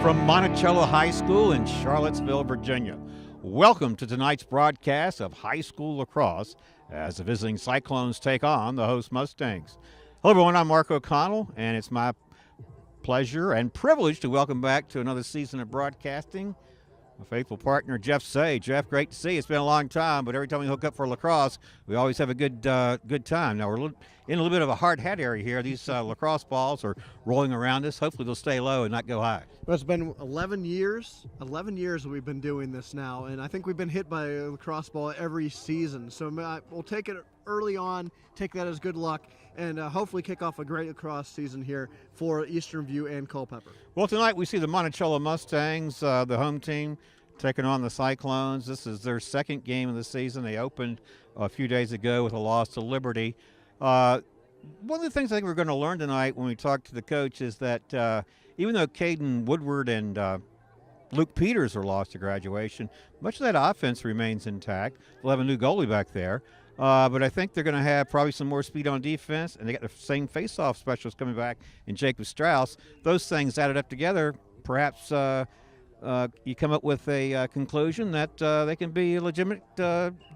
from Monticello High School in Charlottesville, Virginia. Welcome to tonight's broadcast of high school lacrosse as the visiting Cyclones take on the host Mustangs. Hello everyone, I'm Mark O'Connell, and it's my pleasure and privilege to welcome back to another season of broadcasting my faithful partner, Jeff Say. Jeff, great to see you. It's been a long time, but every time we hook up for lacrosse, we always have a good time. Now, we're in a little bit of a hard hat area here. These lacrosse balls are rolling around us. Hopefully they'll stay low and not go high. Well, it's been 11 years. 11 years we've been doing this now, and I think we've been hit by a lacrosse ball every season. So we'll take it early on, take that as good luck, and hopefully kick off a great lacrosse season here for Eastern View and Culpeper. Well, tonight we see the Monticello Mustangs, the home team, taking on the Cyclones. This is their second game of the season. They opened a few days ago with a loss to Liberty. One of the things I think we're going to learn tonight when we talk to the coach is that even though Caden Woodward and Luke Peters are lost to graduation, much of that offense remains intact. We'll have a new goalie back there. But I think they're going to have probably some more speed on defense, and they got the same face-off specialist coming back in Jacob Strauss. Those things added up together, perhaps you come up with a conclusion that they can be a legitimate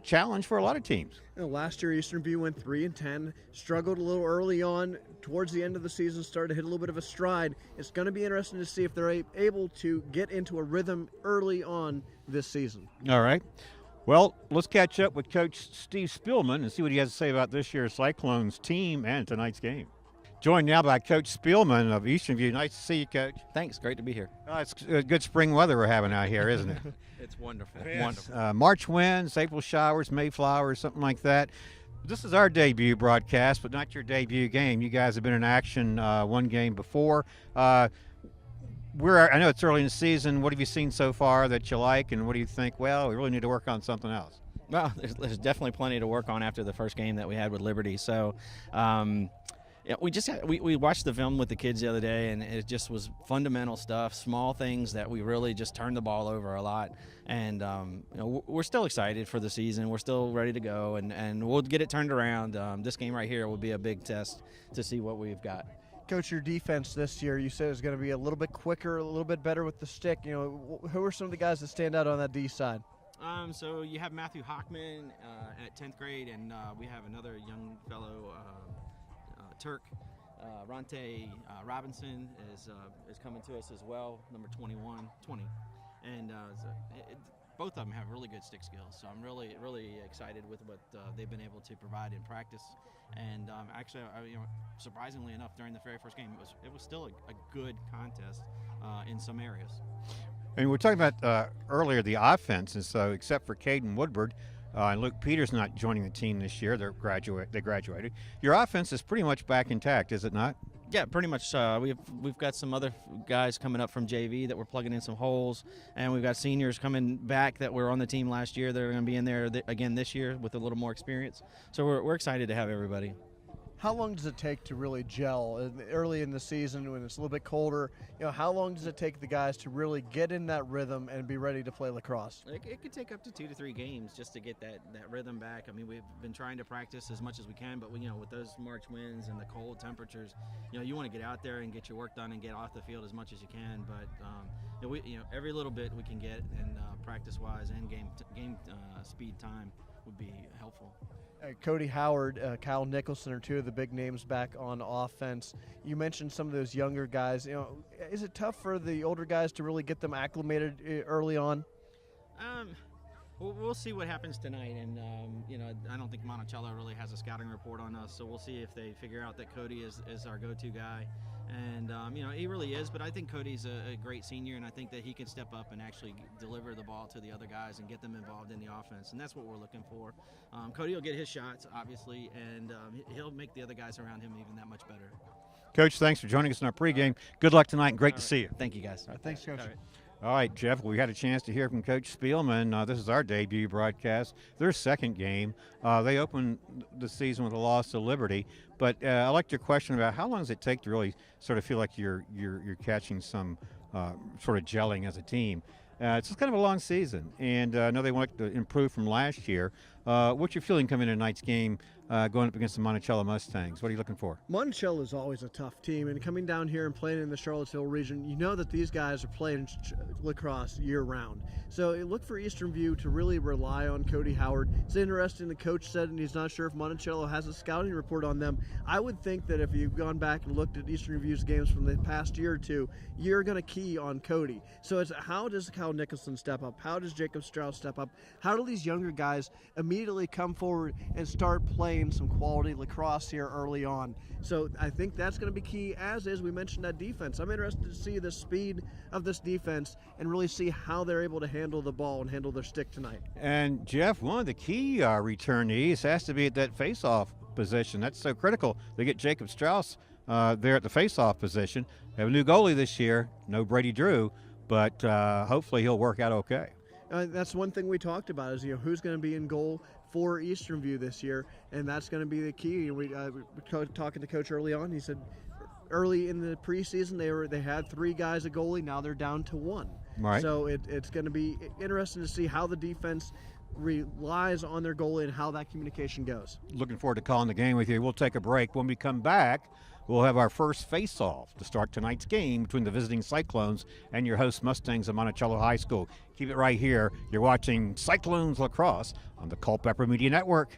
challenge for a lot of teams. You know, last year, Eastern View went 3-10, struggled a little early on. Towards the end of the season, started to hit a little bit of a stride. It's going to be interesting to see if they're able to get into a rhythm early on this season. All right. Well, let's catch up with Coach Steve Spielman and see what he has to say about this year's Cyclones team and tonight's game. Joined now by Coach Spielman of Eastern View. Nice to see you, Coach. Thanks. Great to be here. It's good spring weather we're having out here, isn't it? It's wonderful. Yes. Wonderful. March winds, April showers, Mayflowers, something like that. This is our debut broadcast, but not your debut game. You guys have been in action one game before. I know it's early in the season. What have you seen so far that you like, and what do you think, well, we really need to work on something else? Well, there's definitely plenty to work on after the first game that we had with Liberty. So yeah, we watched the film with the kids the other day, and it just was fundamental stuff, small things that we really just turned the ball over a lot. And we're still excited for the season. We're still ready to go, and we'll get it turned around. This game right here will be a big test to see what we've got. Coach, your defense this year, you said is going to be a little bit quicker, a little bit better with the stick. You know, who are some of the guys that stand out on that D side? So you have Matthew Hockman at 10th grade, and we have another young fellow, Turk. Ronte Robinson is coming to us as well, number 20. And both of them have really good stick skills, so I'm really excited with what they've been able to provide in practice. And actually, surprisingly enough, during the very first game, it was still a good contest in some areas. And we're talking about earlier the offense, and so except for Caden Woodward and Luke Peters not joining the team this year, they graduated. Your offense is pretty much back intact, is it not? Yeah, pretty much. We've got some other guys coming up from JV that we're plugging in some holes, and we've got seniors coming back that were on the team last year. They're going to be in there again this year with a little more experience. So we're excited to have everybody. How long does it take to really gel early in the season when it's a little bit colder? You know, how long does it take the guys to really get in that rhythm and be ready to play lacrosse? It could take up to 2 to 3 games just to get that rhythm back. I mean, we've been trying to practice as much as we can, but with those March winds and the cold temperatures, you want to get out there and get your work done and get off the field as much as you can. But every little bit we can get, and practice-wise and game speed time would be helpful. Cody Howard, Kyle Nicholson are two of the big names back on offense. You mentioned some of those younger guys. Is it tough for the older guys to really get them acclimated early on? We'll see what happens tonight, and I don't think Monticello really has a scouting report on us, so we'll see if they figure out that Cody is our go-to guy. And he really is, but I think Cody's a great senior, and I think that he can step up and actually deliver the ball to the other guys and get them involved in the offense, and that's what we're looking for. Cody will get his shots, obviously, and he'll make the other guys around him even that much better. Coach, thanks for joining us in our pregame. Good luck tonight, and great to see you. Thank you, guys. Thanks, Coach. All right, Jeff, we had a chance to hear from Coach Spielman. This is our debut broadcast, their second game. They opened the season with a loss to Liberty, but I liked your question about how long does it take to really sort of feel like you're catching some sort of gelling as a team. It's just kind of a long season, and I know they want to improve from last year. What's your feeling coming into tonight's game going up against the Monticello Mustangs. What are you looking for? Monticello is always a tough team, and coming down here and playing in the Charlottesville region, you know that these guys are playing lacrosse year-round. So look for Eastern View to really rely on Cody Howard. It's interesting, the coach said, and he's not sure if Monticello has a scouting report on them. I would think that if you've gone back and looked at Eastern View's games from the past year or two, you're going to key on Cody. So it's how does Kyle Nicholson step up? How does Jacob Strauss step up? How do these younger guys immediately come forward and start playing some quality lacrosse here early on? So I think that's going to be key, as is, we mentioned, that defense. I'm interested to see the speed of this defense and really see how they're able to handle the ball and handle their stick tonight. And Jeff, one of the key returnees has to be at that face-off position. That's so critical. They get Jacob Strauss there at the face-off position. They have a new goalie this year, no Brady Drew, but hopefully he'll work out okay. That's one thing we talked about is, who's going to be in goal for Eastern View this year, and that's going to be the key. We were talking to Coach early on. He said early in the preseason they had 3 guys at goalie. Now they're down to 1. Right. So it's going to be interesting to see how the defense relies on their goalie and how that communication goes. Looking forward to calling the game with you. We'll take a break. When we come back, we'll have our first face-off to start tonight's game between the visiting Cyclones and your host Mustangs of Monticello High School. Keep it right here. You're watching Cyclones Lacrosse on the Culpeper Media Network.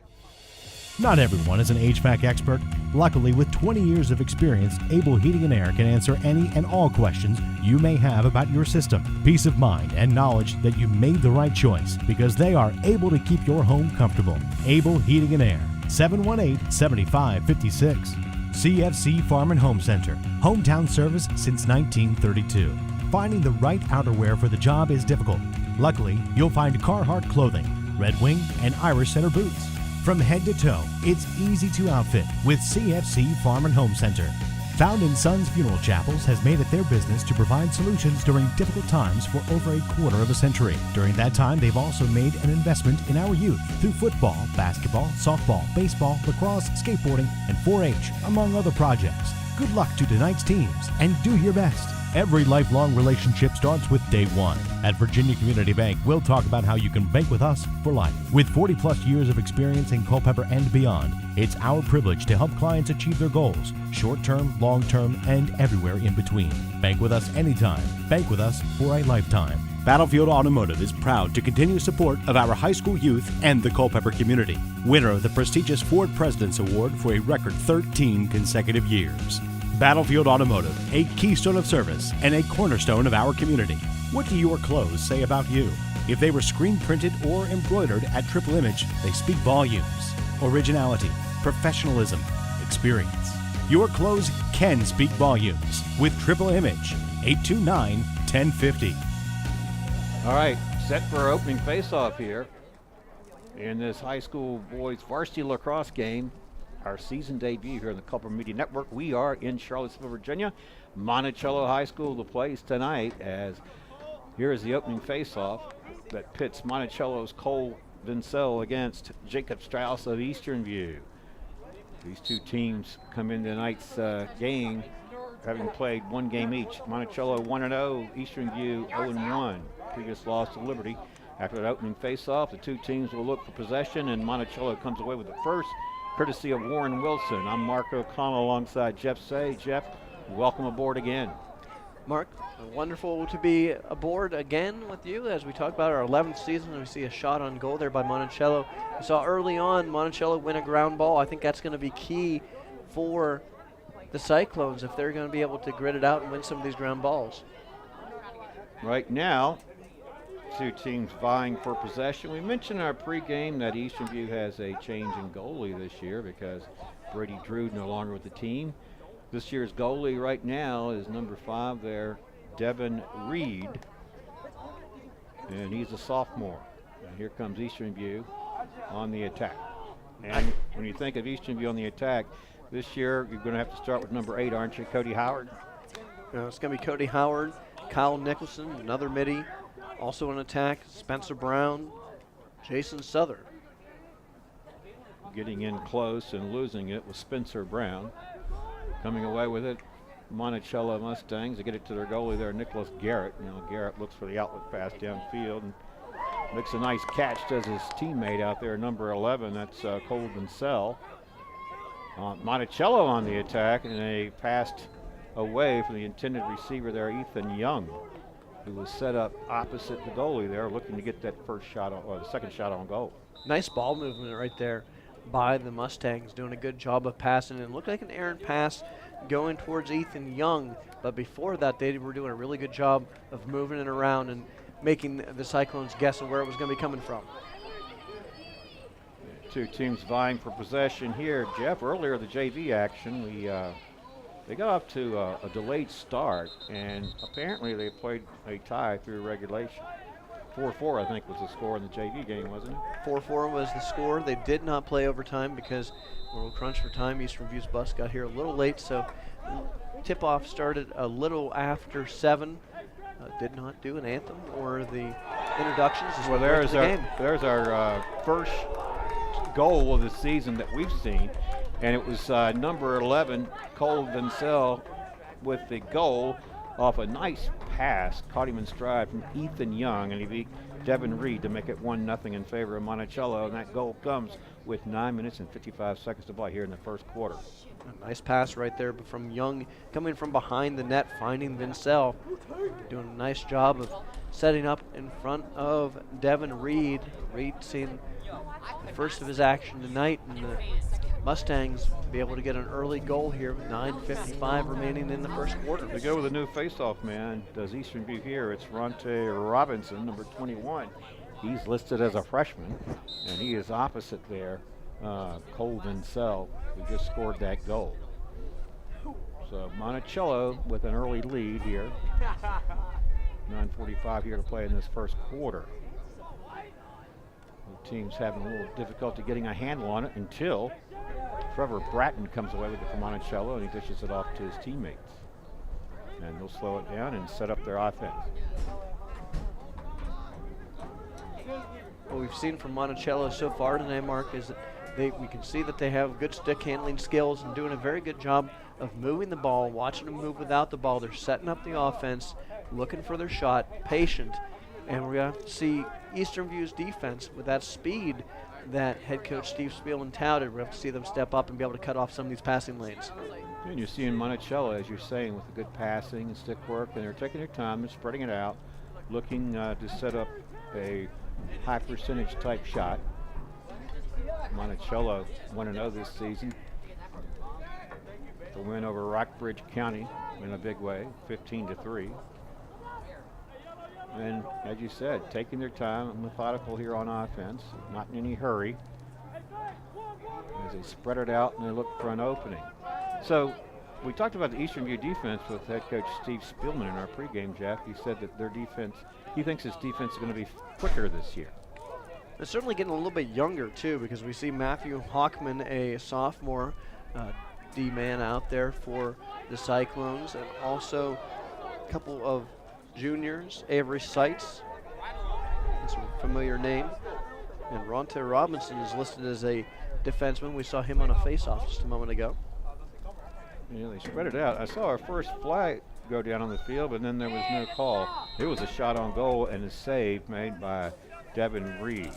Not everyone is an HVAC expert. Luckily, with 20 years of experience, Able Heating and Air can answer any and all questions you may have about your system. Peace of mind and knowledge that you made the right choice because they are able to keep your home comfortable. Able Heating and Air, 718-7556. CFC Farm and Home Center, hometown service since 1932. Finding the right outerwear for the job is difficult. Luckily, you'll find Carhartt clothing, Red Wing, and Irish Setter boots. From head to toe, it's easy to outfit with CFC Farm and Home Center. Found in Sons Funeral Chapels has made it their business to provide solutions during difficult times for over a quarter of a century. During that time, they've also made an investment in our youth through football, basketball, softball, baseball, lacrosse, skateboarding, and 4-H, among other projects. Good luck to tonight's teams, and do your best. Every lifelong relationship starts with day one. At Virginia Community Bank, we'll talk about how you can bank with us for life. With 40-plus years of experience in Culpeper and beyond, it's our privilege to help clients achieve their goals, short-term, long-term, and everywhere in between. Bank with us anytime. Bank with us for a lifetime. Battlefield Automotive is proud to continue support of our high school youth and the Culpeper community. Winner of the prestigious Ford President's Award for a record 13 consecutive years. Battlefield Automotive, a keystone of service and a cornerstone of our community. What do your clothes say about you? If they were screen printed or embroidered at Triple Image, they speak volumes. Originality, professionalism, experience. Your clothes can speak volumes with Triple Image. 829-1050. All right, set for our opening face-off here in this high school boys varsity lacrosse game. Our season debut here in the Culpeper Media Network. We are in Charlottesville, Virginia. Monticello High School the plays tonight, as here is the opening face-off that pits Monticello's Cole Vincel against Jacob Strauss of Eastern View. These two teams come into tonight's game having played one game each. Monticello 1-0, Eastern View 0-1. Previous loss to Liberty. After that opening face-off, the two teams will look for possession, and Monticello comes away with the first, courtesy of Warren Wilson. I'm Mark O'Connell alongside Jeff Say. Jeff, welcome aboard again. Mark, wonderful to be aboard again with you as we talk about our 11th season. We see a shot on goal there by Monticello. We saw early on Monticello win a ground ball. I think that's going to be key for the Cyclones if they're going to be able to grit it out and win some of these ground balls. Right now, two teams vying for possession. We mentioned in our pregame that Eastern View has a change in goalie this year because Brady Drew no longer with the team. This year's goalie right now is number 5 there, Devin Reed, and he's a sophomore. And here comes Eastern View on the attack. And when you think of Eastern View on the attack, this year you're going to have to start with number 8, aren't you, Cody Howard? It's going to be Cody Howard, Kyle Nicholson, another midi. Also in attack, Spencer Brown, Jason Souther. Getting in close and losing it with Spencer Brown. Coming away with it, Monticello Mustangs. They get it to their goalie there, Nicholas Garrett. Now Garrett looks for the outlet pass downfield and makes a nice catch, does his teammate out there, number 11. That's Cole Vincel. Monticello on the attack, and they passed away from the intended receiver there, Ethan Young, who was set up opposite the goalie there, looking to get that first shot or the second shot on goal. Nice ball movement right there by the Mustangs, doing a good job of passing. It looked like an errant pass going towards Ethan Young, but before that they were doing a really good job of moving it around and making the Cyclones guess where it was going to be coming from. Two teams vying for possession here. Jeff, earlier the JV action, they got off to a delayed start, and apparently they played a tie through regulation. 4-4, I think, was the score in the JV game, wasn't it? 4-4 was the score. They did not play overtime because we're crunched for time. Eastern View's bus got here a little late, so tip-off started a little after 7. Did not do an anthem or the introductions. Well, there's our first goal of the season that we've seen, and it was number 11, Cole Vincel, with the goal off a nice pass, caught him in stride from Ethan Young, and he beat Devin Reed to make it 1-0 in favor of Monticello, and that goal comes with 9 minutes and 55 seconds to play here in the first quarter. A nice pass right there from Young, coming from behind the net, finding Vincel, doing a nice job of setting up in front of Devin Reed. Reed seeing the first of his action tonight, and the Mustangs be able to get an early goal here with 9:55 remaining in the first quarter. They go with a new face-off man, does Eastern View here. It's Ronte Robinson, number 21. He's listed as a freshman, and he is opposite there, Cole Vincel, who just scored that goal. So Monticello with an early lead here. 9:45 here to play in this first quarter. The team's having a little difficulty getting a handle on it until Trevor Bratton comes away with it from Monticello, and he dishes it off to his teammates. And they'll slow it down and set up their offense. What we've seen from Monticello so far tonight, Mark, is that we can see that they have good stick handling skills and doing a very good job of moving the ball, watching them move without the ball. They're setting up the offense, looking for their shot, patient. And we're going to have to see Eastern View's defense with that speed that head coach Steve Spielman touted. We're going to have to see them step up and be able to cut off some of these passing lanes. And you're seeing Monticello, as you're saying, with the good passing and stick work, and they're taking their time and spreading it out, looking to set up a high percentage type shot. Monticello 1-0 this season. The win over Rockbridge County in a big way, 15-3. And as you said, taking their time, methodical here on offense, not in any hurry, as they spread it out and they look for an opening. So we talked about the Eastern View defense with head coach Steve Spielman in our pregame, Jeff. He said that their defense, he thinks his defense is going to be quicker this year. They're certainly getting a little bit younger, too, because we see Matthew Hockman, a sophomore D-man out there for the Cyclones, and also a couple of juniors. Avery Seitz, that's a familiar name, and Ronte Robinson is listed as a defenseman. We saw him on a face-off just a moment ago. Yeah, they spread it out. I saw our first flag go down on the field, but then there was no call. It was a shot on goal and a save made by Devin Reed.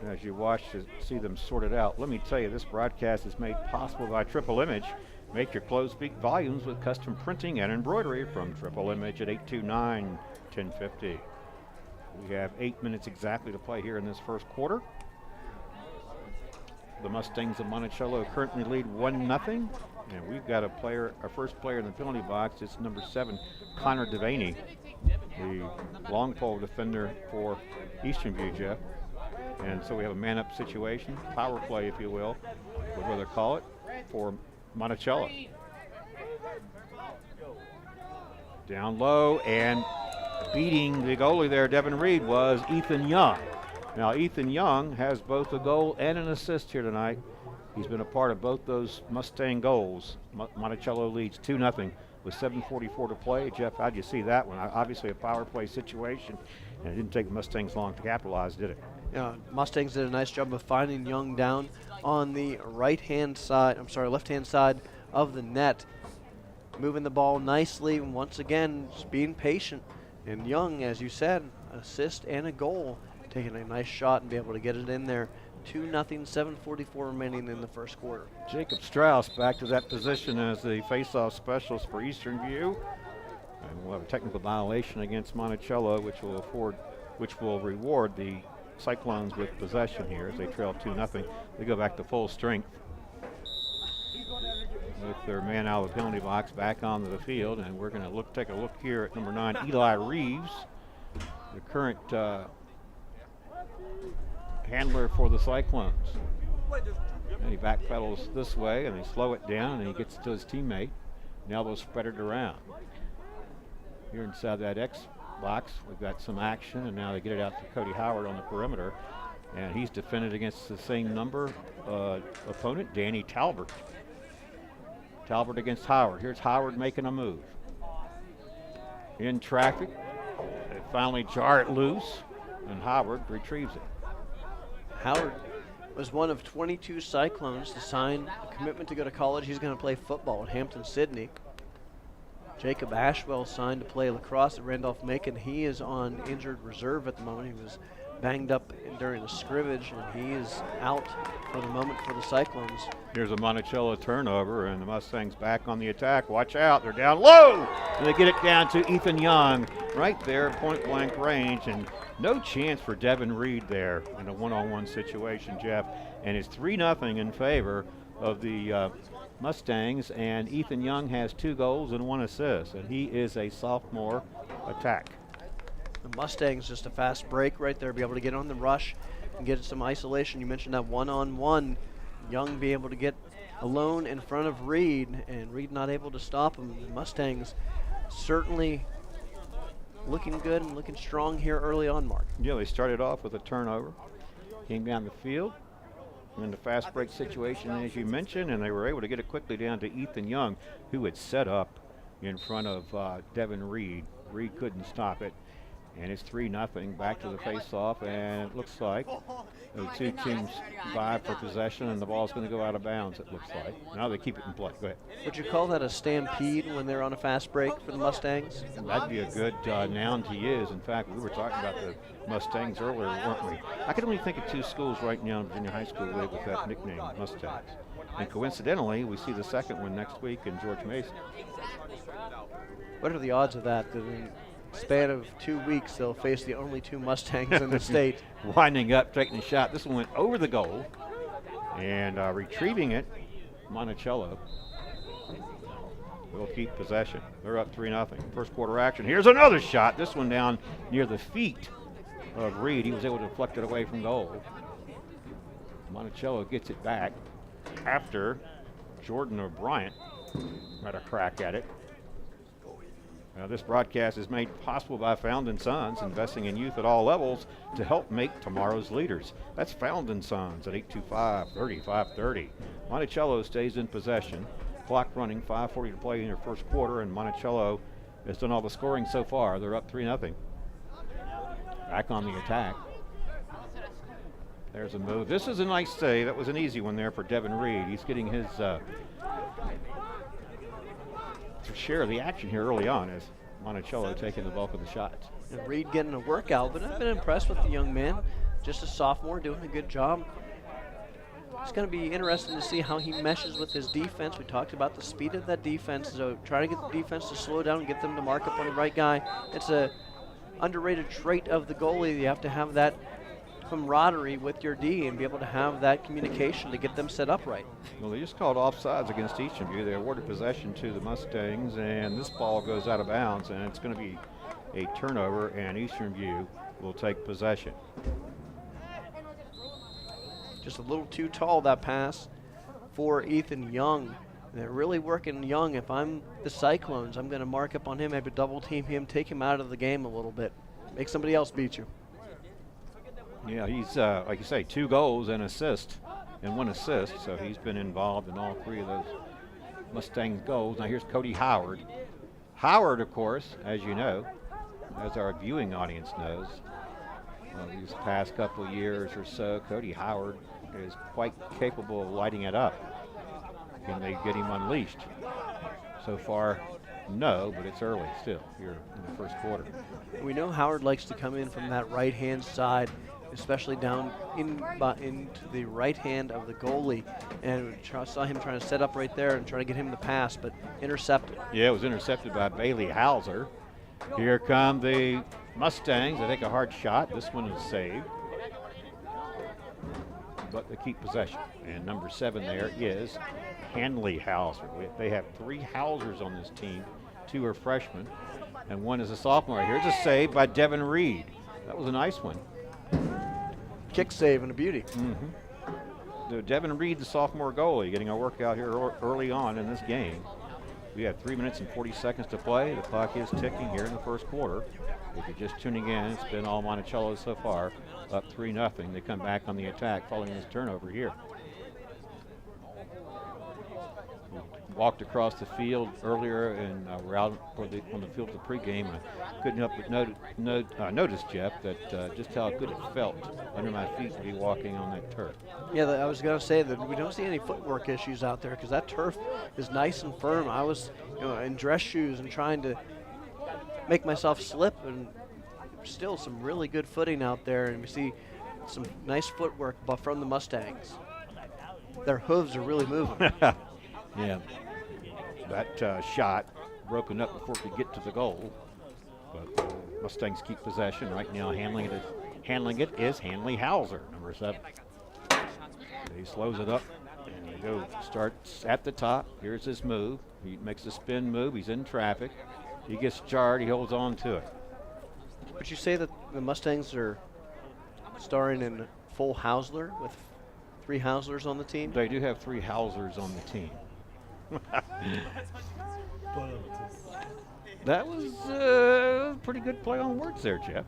As you watch to see them sort it out, let me tell you, this broadcast is made possible by Triple Image. Make your clothes speak volumes with custom printing and embroidery from Triple Image at 829-1050. We have 8 minutes exactly to play here in this first quarter. The Mustangs of Monticello currently lead 1-0, and we've got a player, our first player in the penalty box. It's number 7, Connor Devaney, the long pole defender for Eastern View, Jeff. And so we have a man-up situation, power play, if you will, whatever they call it, for Monticello. Down low, and beating the goalie there, Devin Reed, was Ethan Young. Now, Ethan Young has both a goal and an assist here tonight. He's been a part of both those Mustang goals. Monticello leads 2-0 with 7:44 to play. Jeff, how'd you see that one? Obviously a power play situation, and it didn't take the Mustangs long to capitalize, did it? Mustangs did a nice job of finding Young down on the left-hand side of the net, moving the ball nicely, and once again, just being patient. And Young, as you said, assist and a goal taking a nice shot and be able to get it in there. 2-0, 7:44 remaining in the first quarter. Jacob Strauss back to that position as the face-off specialist for Eastern View. And we'll have a technical violation against Monticello, which will reward the Cyclones with possession here as they trail 2-0. They go back to full strength with their man out of the penalty box back onto the field, and we're going to take a look here at number 9, Eli Reeves, the current handler for the Cyclones. And he backpedals this way, and they slow it down, and he gets to his teammate. Now they'll spread it around. Here inside that X box, we've got some action, and now they get it out to Cody Howard on the perimeter, and he's defended against the same number opponent, Danny Talbert. Talbert against Howard. Here's Howard making a move. In traffic, they finally jar it loose, and Howard retrieves it. Howard was one of 22 Cyclones to sign a commitment to go to college. He's going to play football at Hampton-Sydney. Jacob Ashwell signed to play lacrosse at Randolph-Macon. He is on injured reserve at the moment. He was banged up during a scrimmage, and he is out for the moment for the Cyclones. Here's a Monticello turnover, and the Mustangs back on the attack. Watch out, they're down low! And they get it down to Ethan Young right there, point-blank range, and no chance for Devin Reed there in a one-on-one situation, Jeff. And it's 3-0 in favor of the Mustangs, and Ethan Young has 2 goals and 1 assist, and he is a sophomore attack. The Mustangs just a fast break right there, be able to get on the rush and get some isolation. You mentioned that one-on-one. Young be able to get alone in front of Reed, and Reed not able to stop him. The Mustangs certainly looking good and looking strong here early on, Mark. Yeah, they started off with a turnover, came down the field, in the fast break situation, as you mentioned, and they were able to get it quickly down to Ethan Young, who had set up in front of Devin Reed. Reed couldn't stop it, and it's 3-0 back to the face-off, and it looks like the 2 teams vie for possession, and the ball's going to go out of bounds, it looks like. Now they keep it in play. Go ahead. Would you call that a stampede when they're on a fast break for the Mustangs? That'd be a good noun to use. In fact, we were talking about the Mustangs earlier, weren't we? I can only think of 2 schools right now in Virginia High School with that nickname, Mustangs. And coincidentally, we see the second one next week in George Mason. What are the odds of that? That in the span of 2 weeks, they'll face the only 2 Mustangs in the state. Winding up, taking a shot. This one went over the goal, and retrieving it, Monticello will keep possession. They're up 3-0. First quarter action. Here's another shot. This one down near the feet of Reed. He was able to deflect it away from goal. Monticello gets it back after Jordan O'Brien had a crack at it. This broadcast is made possible by Found & Sons, investing in youth at all levels to help make tomorrow's leaders. That's Found & Sons at 825-3530. Monticello stays in possession. Clock running, 5:40 to play in their first quarter, and Monticello has done all the scoring so far. They're up 3-0. Back on the attack. There's a move. This is a nice save. That was an easy one there for Devin Reed. He's getting his share of the action here early on as Monticello taking the bulk of the shots. And Reed getting a workout, but I've been impressed with the young man. Just a sophomore, doing a good job. It's going to be interesting to see how he meshes with his defense. We talked about the speed of that defense, so try to get the defense to slow down and get them to mark up on the right guy. It's a underrated trait of the goalie. You have to have that camaraderie with your D and be able to have that communication to get them set up right. Well, they just called offsides against Eastern View. They awarded possession to the Mustangs, and this ball goes out of bounds, and it's going to be a turnover, and Eastern View will take possession. Just a little too tall, that pass for Ethan Young. They're really working Young. If I'm the Cyclones, I'm going to mark up on him, maybe double team him, take him out of the game a little bit. Make somebody else beat you. Yeah, he's, like you say, 2 goals and 1 assist, so he's been involved in all 3 of those Mustangs goals. Now here's Cody Howard. Howard, of course, as you know, as our viewing audience knows, these past couple of years or so, Cody Howard is quite capable of lighting it up. Can they get him unleashed? So far, no, but it's early still here in the first quarter. We know Howard likes to come in from that right-hand side, especially down into the right hand of the goalie. And saw him trying to set up right there and try to get him the pass, but intercepted. Yeah, it was intercepted by Bailey Hauser. Here come the Mustangs. They take a hard shot. This one is saved. But they keep possession. And number 7 there is Hanley Hauser. They have 3 Hausers on this team. 2 are freshmen, and 1 is a sophomore. Here's a save by Devin Reed. That was a nice one. Kick save and a beauty. Devin Reed, the sophomore goalie, getting a workout here early on in this game. We have 3 minutes and 40 seconds to play. The clock is ticking here in the first quarter. If you're just tuning in, it's been all Monticello so far, up 3-0. They come back on the attack following this turnover here. Walked across the field earlier and we're out on the field for pregame. I couldn't help but notice, Jeff, that just how good it felt under my feet to be walking on that turf. Yeah, I was going to say that we don't see any footwork issues out there because that turf is nice and firm. I was in dress shoes and trying to make myself slip, and still some really good footing out there, and we see some nice footwork from the Mustangs. Their hooves are really moving. Yeah, that shot broken up before it could get to the goal. But Mustangs keep possession right now. Handling it is Hanley Hauser, number 7. He slows it up and he starts at the top. Here's his move. He makes a spin move. He's in traffic. He gets jarred. He holds on to it. Would you say that the Mustangs are starring in full Hausler with 3 Hauslers on the team? They do have 3 Hausers on the team. That was a pretty good play on words there, Jeff.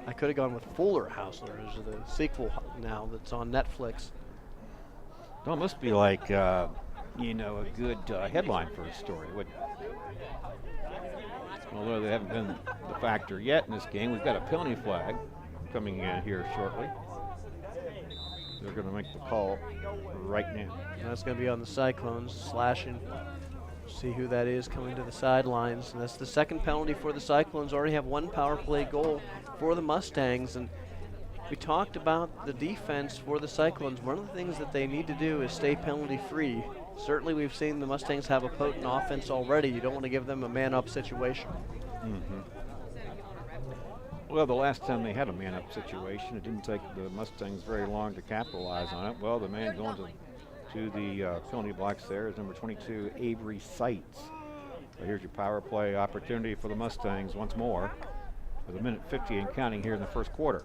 I could have gone with Fuller Hausler as the sequel now that's on Netflix. It almost be like, a good headline for a story, wouldn't it? Although they haven't been the factor yet in this game. We've got a penalty flag coming in here shortly. They're going to make the call right now. And that's going to be on the Cyclones, slashing. See who that is coming to the sidelines. And that's the second penalty for the Cyclones. Already have 1 power play goal for the Mustangs. And we talked about the defense for the Cyclones. One of the things that they need to do is stay penalty free. Certainly we've seen the Mustangs have a potent offense already. You don't want to give them a man-up situation. Well, the last time they had a man-up situation, it didn't take the Mustangs very long to capitalize on it. Well, the man going to the penalty box there is number 22, Avery Seitz. So here's your power play opportunity for the Mustangs once more with 1:50 and counting here in the first quarter.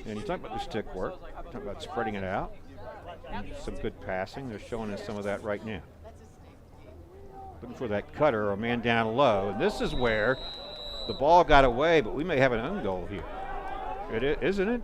And you talk about the stick work, talk about spreading it out, and some good passing. They're showing us some of that right now. Looking for that cutter or a man down low. And this is where the ball got away, but we may have an own goal here. Isn't it?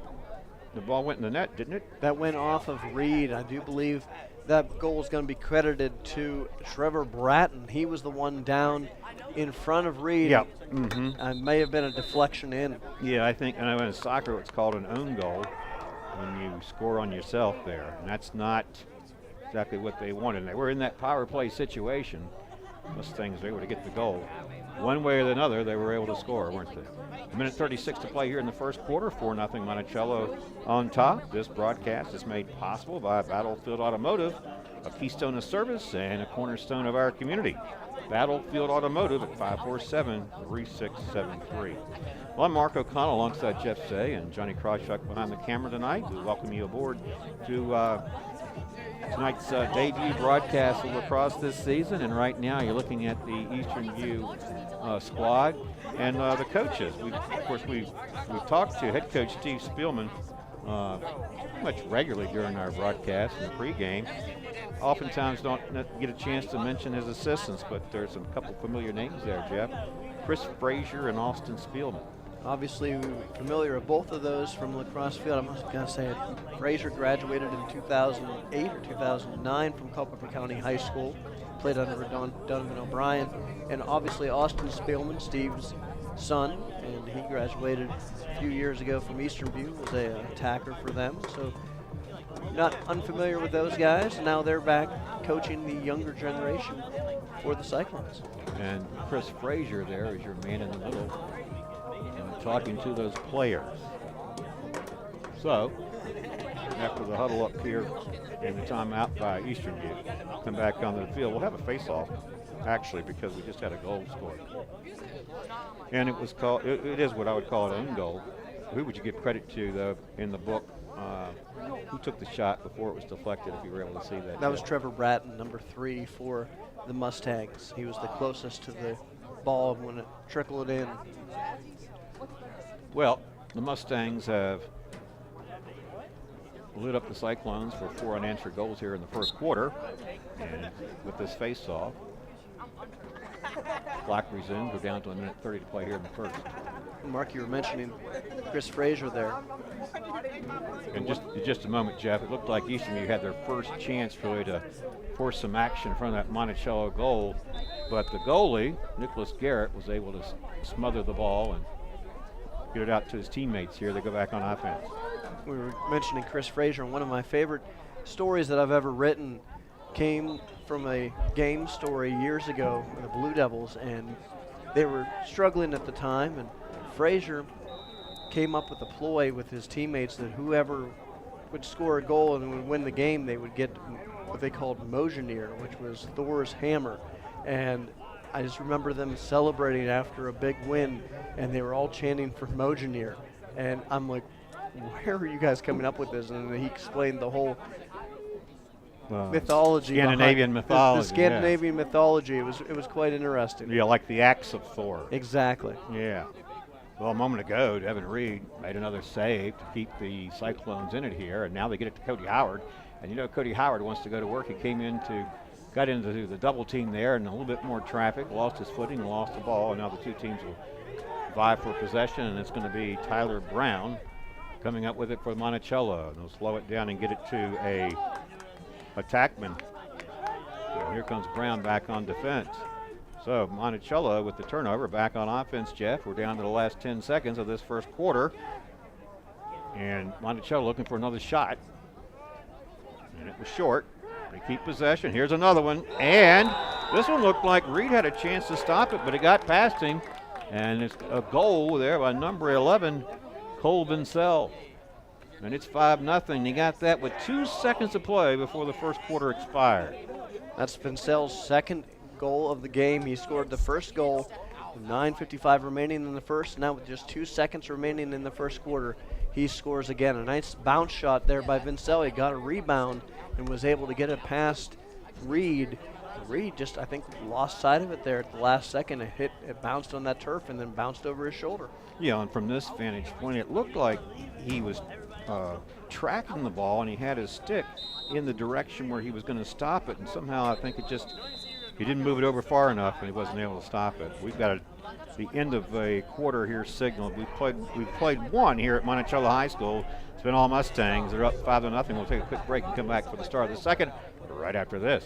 The ball went in the net, didn't it? That went off of Reed. I do believe that goal is going to be credited to Trevor Bratton. He was the one down in front of Reed. Yeah. It may have been a deflection in. Yeah, I think, and in soccer it's called an own goal when you score on yourself there. And that's not exactly what they wanted. They were in that power play situation. Mustangs were able to get the goal. One way or another, they were able to score, weren't they? 1:36 to play here in the first quarter. 4-0 Monticello on top. This broadcast is made possible by Battlefield Automotive, a keystone of service and a cornerstone of our community. Battlefield Automotive at 547-3673. Well, I'm Mark O'Connell alongside Jeff Say and Johnny Krawchuk behind the camera tonight. We welcome you aboard to tonight's debut broadcast of lacrosse this season, and right now you're looking at the Eastern View squad and the coaches. We've talked to head coach Steve Spielman much regularly during our broadcast and the pregame. Oftentimes don't get a chance to mention his assistants, but there's a couple familiar names there, Jeff. Chris Frazier and Austin Spielman. Obviously familiar with both of those from lacrosse field. I'm just going to say it. Frazier graduated in 2008 or 2009 from Culpeper County High School. Played under Donovan O'Brien. And obviously Austin Spielman, Steve's son, and he graduated a few years ago from Eastern View, was an attacker for them. So not unfamiliar with those guys. Now they're back coaching the younger generation for the Cyclones. And Chris Frazier there is your man in the middle. talking to those players. So, after the huddle up here and the timeout by Eastern View, come back on the field. We'll have a face-off, actually, because we just had a goal scored. And it was called, it is what I would call an own goal. Who would you give credit to, though, in the book? Who took the shot before it was deflected, if you were able to see that? That was Trevor Bratton, number 3 for the Mustangs. He was the closest to the ball when it trickled in. Well, the Mustangs have lit up the Cyclones for 4 unanswered goals here in the first quarter. And with this face-off, clock resumed. We're down to 1:30 to play here in the first. Mark, you were mentioning Chris Frazier there. And just a moment, Jeff, it looked like Eastview had their first chance really to force some action in front of that Monticello goal. But the goalie, Nicholas Garrett, was able to smother the ball and get it out to his teammates here. They go back on offense. We were mentioning Chris Frazier, and one of my favorite stories that I've ever written came from a game story years ago with the Blue Devils, and they were struggling at the time, and Frazier came up with a ploy with his teammates that whoever would score a goal and would win the game, they would get what they called Mjolnir, which was Thor's hammer. And I just remember them celebrating after a big win, and they were all chanting for Mjolnir. And I'm like, where are you guys coming up with this? And he explained the whole mythology, Scandinavian mythology. The Scandinavian mythology. It was quite interesting. Yeah, like the axe of Thor. Exactly. Yeah. Well, a moment ago, Devin Reed made another save to keep the Cyclones in it here, and now they get it to Cody Howard. And you know, Cody Howard wants to go to work. He got into the double team there, and a little bit more traffic, lost his footing, lost the ball, and now the two teams will vie for possession, and it's going to be Tyler Brown coming up with it for Monticello. And he'll slow it down and get it to a attackman. And here comes Brown back on defense. So Monticello with the turnover back on offense, Jeff. We're down to the last 10 seconds of this first quarter. And Monticello looking for another shot. And it was short. They keep possession. Here's another one. And this one looked like Reed had a chance to stop it, but it got past him. And it's a goal there by number 11, Cole Vincel. And it's 5-0. He got that with 2 seconds to play before the first quarter expired. That's Vincel's second goal of the game. He scored the first goal with 9:55 remaining in the first. Now with just 2 seconds remaining in the first quarter, he scores again. A nice bounce shot there by Vincel. He got a rebound and was able to get it past Reed. Reed just, I think, lost sight of it there at the last second. It bounced on that turf and then bounced over his shoulder. Yeah, and from this vantage point, it looked like he was tracking the ball, and he had his stick in the direction where he was going to stop it, and somehow I think he didn't move it over far enough, and he wasn't able to stop it. We've got the end of a quarter here signaled. We've played one here at Monticello High School. It's been all Mustangs. They're up 5-0. We'll take a quick break and come back for the start of the second right after this.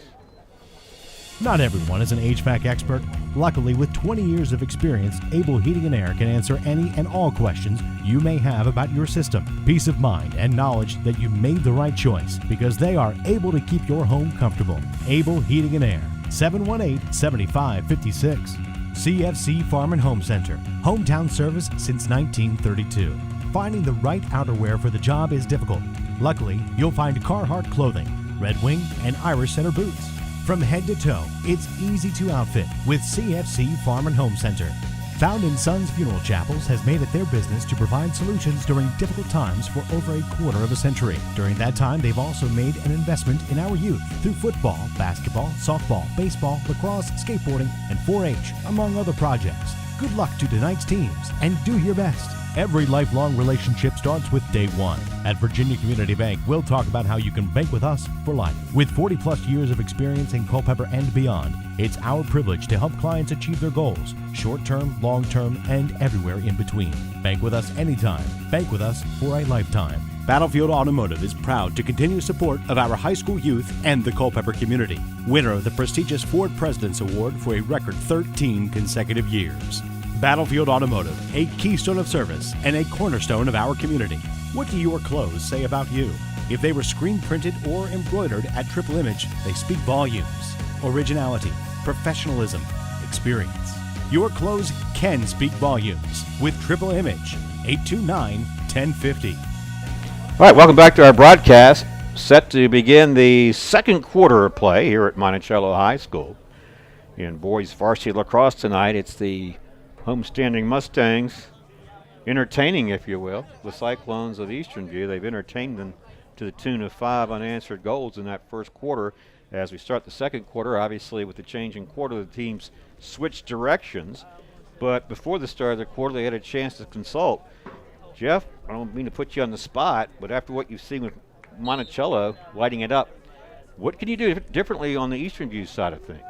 Not everyone is an HVAC expert. Luckily, with 20 years of experience, Able Heating and Air can answer any and all questions you may have about your system. Peace of mind and knowledge that you made the right choice because they are able to keep your home comfortable. Able Heating and Air, 718-7556. CFC Farm and Home Center, hometown service since 1932. Finding the right outerwear for the job is difficult. Luckily, you'll find Carhartt clothing, Red Wing, and Irish Setter boots. From head to toe, it's easy to outfit with CFC Farm and Home Center. Found in Sons Funeral Chapels has made it their business to provide solutions during difficult times for over a quarter of a century. During that time, they've also made an investment in our youth through football, basketball, softball, baseball, lacrosse, skateboarding, and 4-H, among other projects. Good luck to tonight's teams and do your best. Every lifelong relationship starts with day one. At Virginia Community Bank, we'll talk about how you can bank with us for life. With 40-plus years of experience in Culpeper and beyond, it's our privilege to help clients achieve their goals, short-term, long-term, and everywhere in between. Bank with us anytime. Bank with us for a lifetime. Battlefield Automotive is proud to continue support of our high school youth and the Culpeper community. Winner of the prestigious Ford President's Award for a record 13 consecutive years. Battlefield Automotive, a keystone of service and a cornerstone of our community. What do your clothes say about you? If they were screen printed or embroidered at Triple Image, they speak volumes. Originality, professionalism, experience. Your clothes can speak volumes with Triple Image, 829-1050. All right, welcome back to our broadcast. Set to begin the second quarter of play here at Monticello High School. In boys varsity lacrosse tonight, it's the homestanding Mustangs entertaining, if you will, the Cyclones of Eastern View. They've entertained them to the tune of 5 unanswered goals in that first quarter. As we start the second quarter, obviously with the change in quarter, the teams switched directions. But before the start of the quarter, they had a chance to consult. Jeff, I don't mean to put you on the spot, but after what you've seen with Monticello lighting it up, what can you do differently on the Eastern View side of things?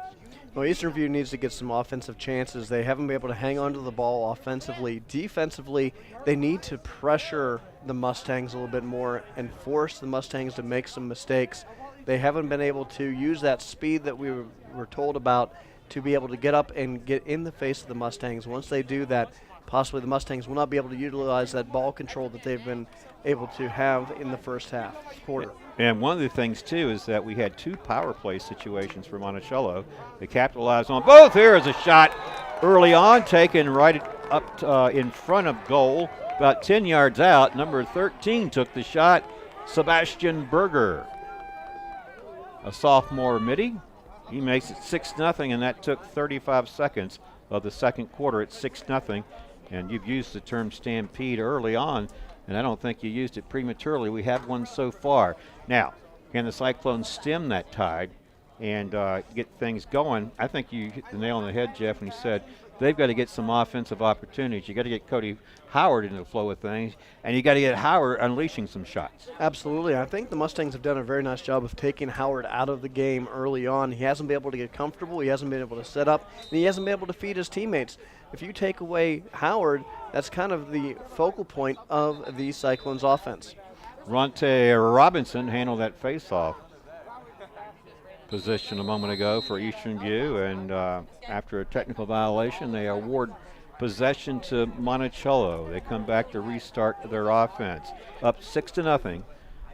Well, Eastern View needs to get some offensive chances. They haven't been able to hang on to the ball offensively. Defensively, they need to pressure the Mustangs a little bit more and force the Mustangs to make some mistakes. They haven't been able to use that speed that we were told about to be able to get up and get in the face of the Mustangs. Once they do that, possibly the Mustangs will not be able to utilize that ball control that they've been able to have in the first quarter. And one of the things, too, is that we had 2 power play situations for Monticello. They capitalized on both. Here is a shot early on, taken right up in front of goal, about 10 yards out. Number 13 took the shot, Sebastian Berger, a sophomore midi. He makes it 6-0, and that took 35 seconds of the second quarter at 6-0. And you've used the term stampede early on, and I don't think you used it prematurely. We have one so far. Now, can the Cyclones stem that tide and get things going? I think you hit the nail on the head, Jeff, when you said they've got to get some offensive opportunities. You got to get Cody Howard into the flow of things, and you got to get Howard unleashing some shots. Absolutely. I think the Mustangs have done a very nice job of taking Howard out of the game early on. He hasn't been able to get comfortable. He hasn't been able to set up, and he hasn't been able to feed his teammates. If you take away Howard, that's kind of the focal point of the Cyclones offense. Ronte Robinson handled that face-off position a moment ago for Eastern View, and after a technical violation, they award possession to Monticello. They come back to restart their offense. Up 6-0,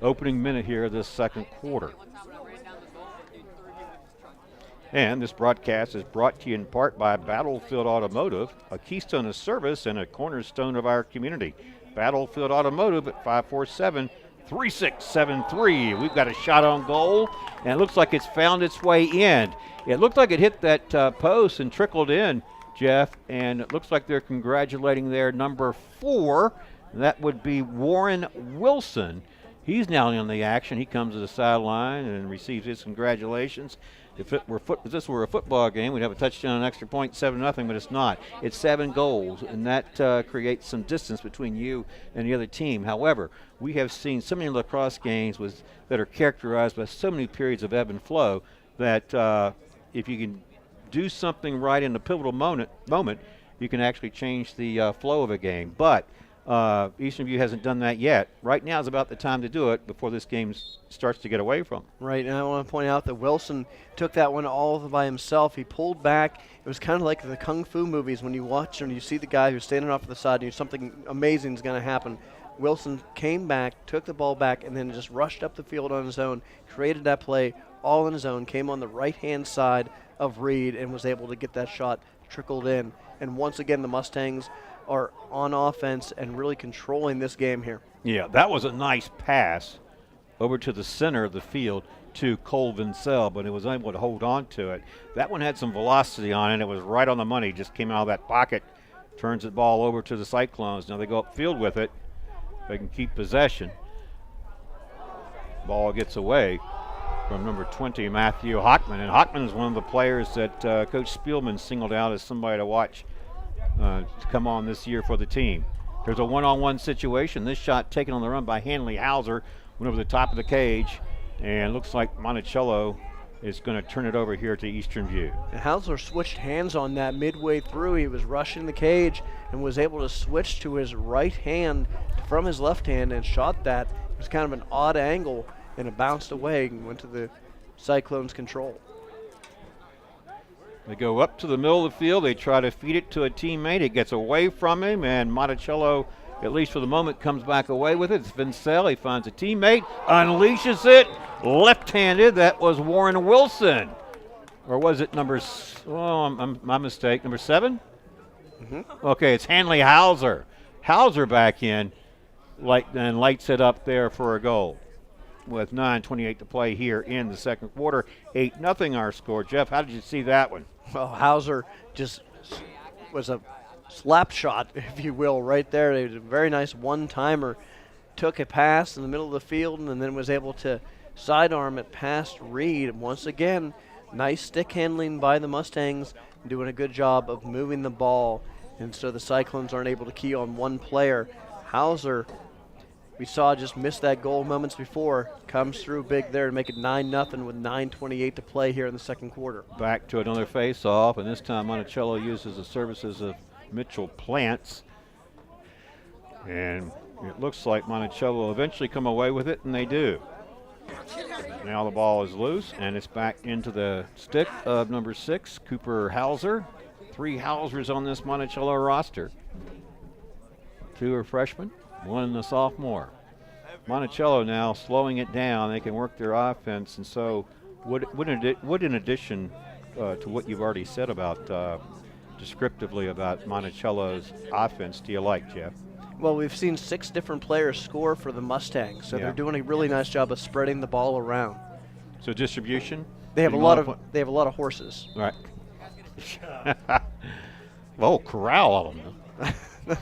opening minute here of this second quarter. And this broadcast is brought to you in part by Battlefield Automotive, a keystone of service and a cornerstone of our community. Battlefield Automotive at 547-3673. We've got a shot on goal, and it looks like it's found its way in. It looked like it hit that post and trickled in, Jeff, and it looks like they're congratulating their number 4. That would be Warren Wilson. He's now in the action. He comes to the sideline and receives his congratulations. If this were a football game, we'd have a touchdown, an extra point, 7-0, but it's not. It's 7 goals, and that creates some distance between you and the other team. However, we have seen so many lacrosse games that are characterized by so many periods of ebb and flow that if you can do something right in the pivotal moment, you can actually change the flow of a game. But Eastern View hasn't done that yet. Right now is about the time to do it before this game starts to get away from them. Right, and I want to point out that Wilson took that one all by himself. He pulled back. It was kind of like the Kung Fu movies when you watch and you see the guy who's standing off to the side and something amazing is going to happen. Wilson came back, took the ball back, and then just rushed up the field on his own, created that play all on his own, came on the right-hand side of Reed and was able to get that shot trickled in. And once again, the Mustangs are on offense and really controlling this game here. Yeah, that was a nice pass over to the center of the field to Cole Vincel, but he was able to hold on to it. That one had some velocity on it. It was right on the money. Just came out of that pocket, turns the ball over to the Cyclones. Now they go upfield with it. They can keep possession. Ball gets away from number 20, Matthew Hockman. And Hockman is one of the players that Coach Spielman singled out as somebody to watch to come on this year for the team. There's a one-on-one situation. This shot taken on the run by Hanley Hauser went over the top of the cage, and looks like Monticello is going to turn it over here to Eastern View. And Hauser switched hands on that midway through. He was rushing the cage and was able to switch to his right hand from his left hand and shot that. It was kind of an odd angle, and it bounced away and went to the Cyclones' control. They go up to the middle of the field. They try to feed it to a teammate. It gets away from him, and Monticello, at least for the moment, comes back away with it. It's Vincel. He finds a teammate, unleashes it, left-handed. That was Warren Wilson. Or was it my mistake, number 7? Okay, it's Hanley Hauser. Hauser back in, and lights it up there for a goal. With 9:28 to play here in the second quarter, 8-0 our score. Jeff, how did you see that one? Well, Hauser just was a slap shot, if you will, right there. It was a very nice one-timer. Took a pass in the middle of the field and then was able to sidearm it past Reed. Once again, nice stick handling by the Mustangs, doing a good job of moving the ball. And so the Cyclones aren't able to key on one player. Hauser, we saw just miss that goal moments before, comes through big there to make it 9-0 with 9:28 to play here in the second quarter. Back to another face-off, and this time Monticello uses the services of Mitchell Plants. And it looks like Monticello will eventually come away with it, and they do. Now the ball is loose, and it's back into the stick of number 6, Cooper Hauser. 3 Hausers on this Monticello roster. 2 are freshmen, 1 a sophomore. Monticello now slowing it down. They can work their offense, and so what in addition to what you've already said about descriptively about Monticello's offense do you like, Jeff? Well, we've seen 6 different players score for the Mustangs, so Yeah. they're doing a really nice job of spreading the ball around. So distribution? They have a lot of horses. All right. Oh, corral of them.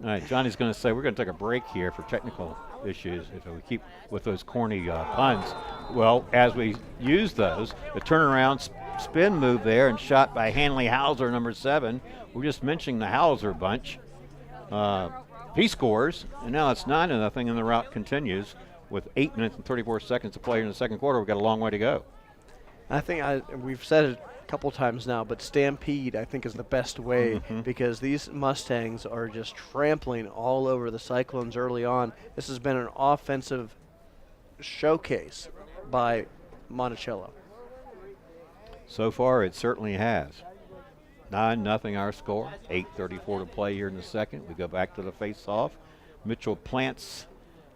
All right, Johnny's going to say we're going to take a break here for technical issues if we keep with those corny puns. Well, as we use those, the turnaround spin move there and shot by Hanley Hauser, number 7. We're just mentioning the Hauser bunch. He scores, and now it's 9-0, and the route continues with 8 minutes and 34 seconds to play in the second quarter. We've got a long way to go. I think we've said it a couple times now, but stampede I think is the best way because these Mustangs are just trampling all over the Cyclones early on. This has been an offensive showcase by Monticello. So far, it certainly has. 9-0 our score. 8:34 to play here in the second. We go back to the face-off. Mitchell Plants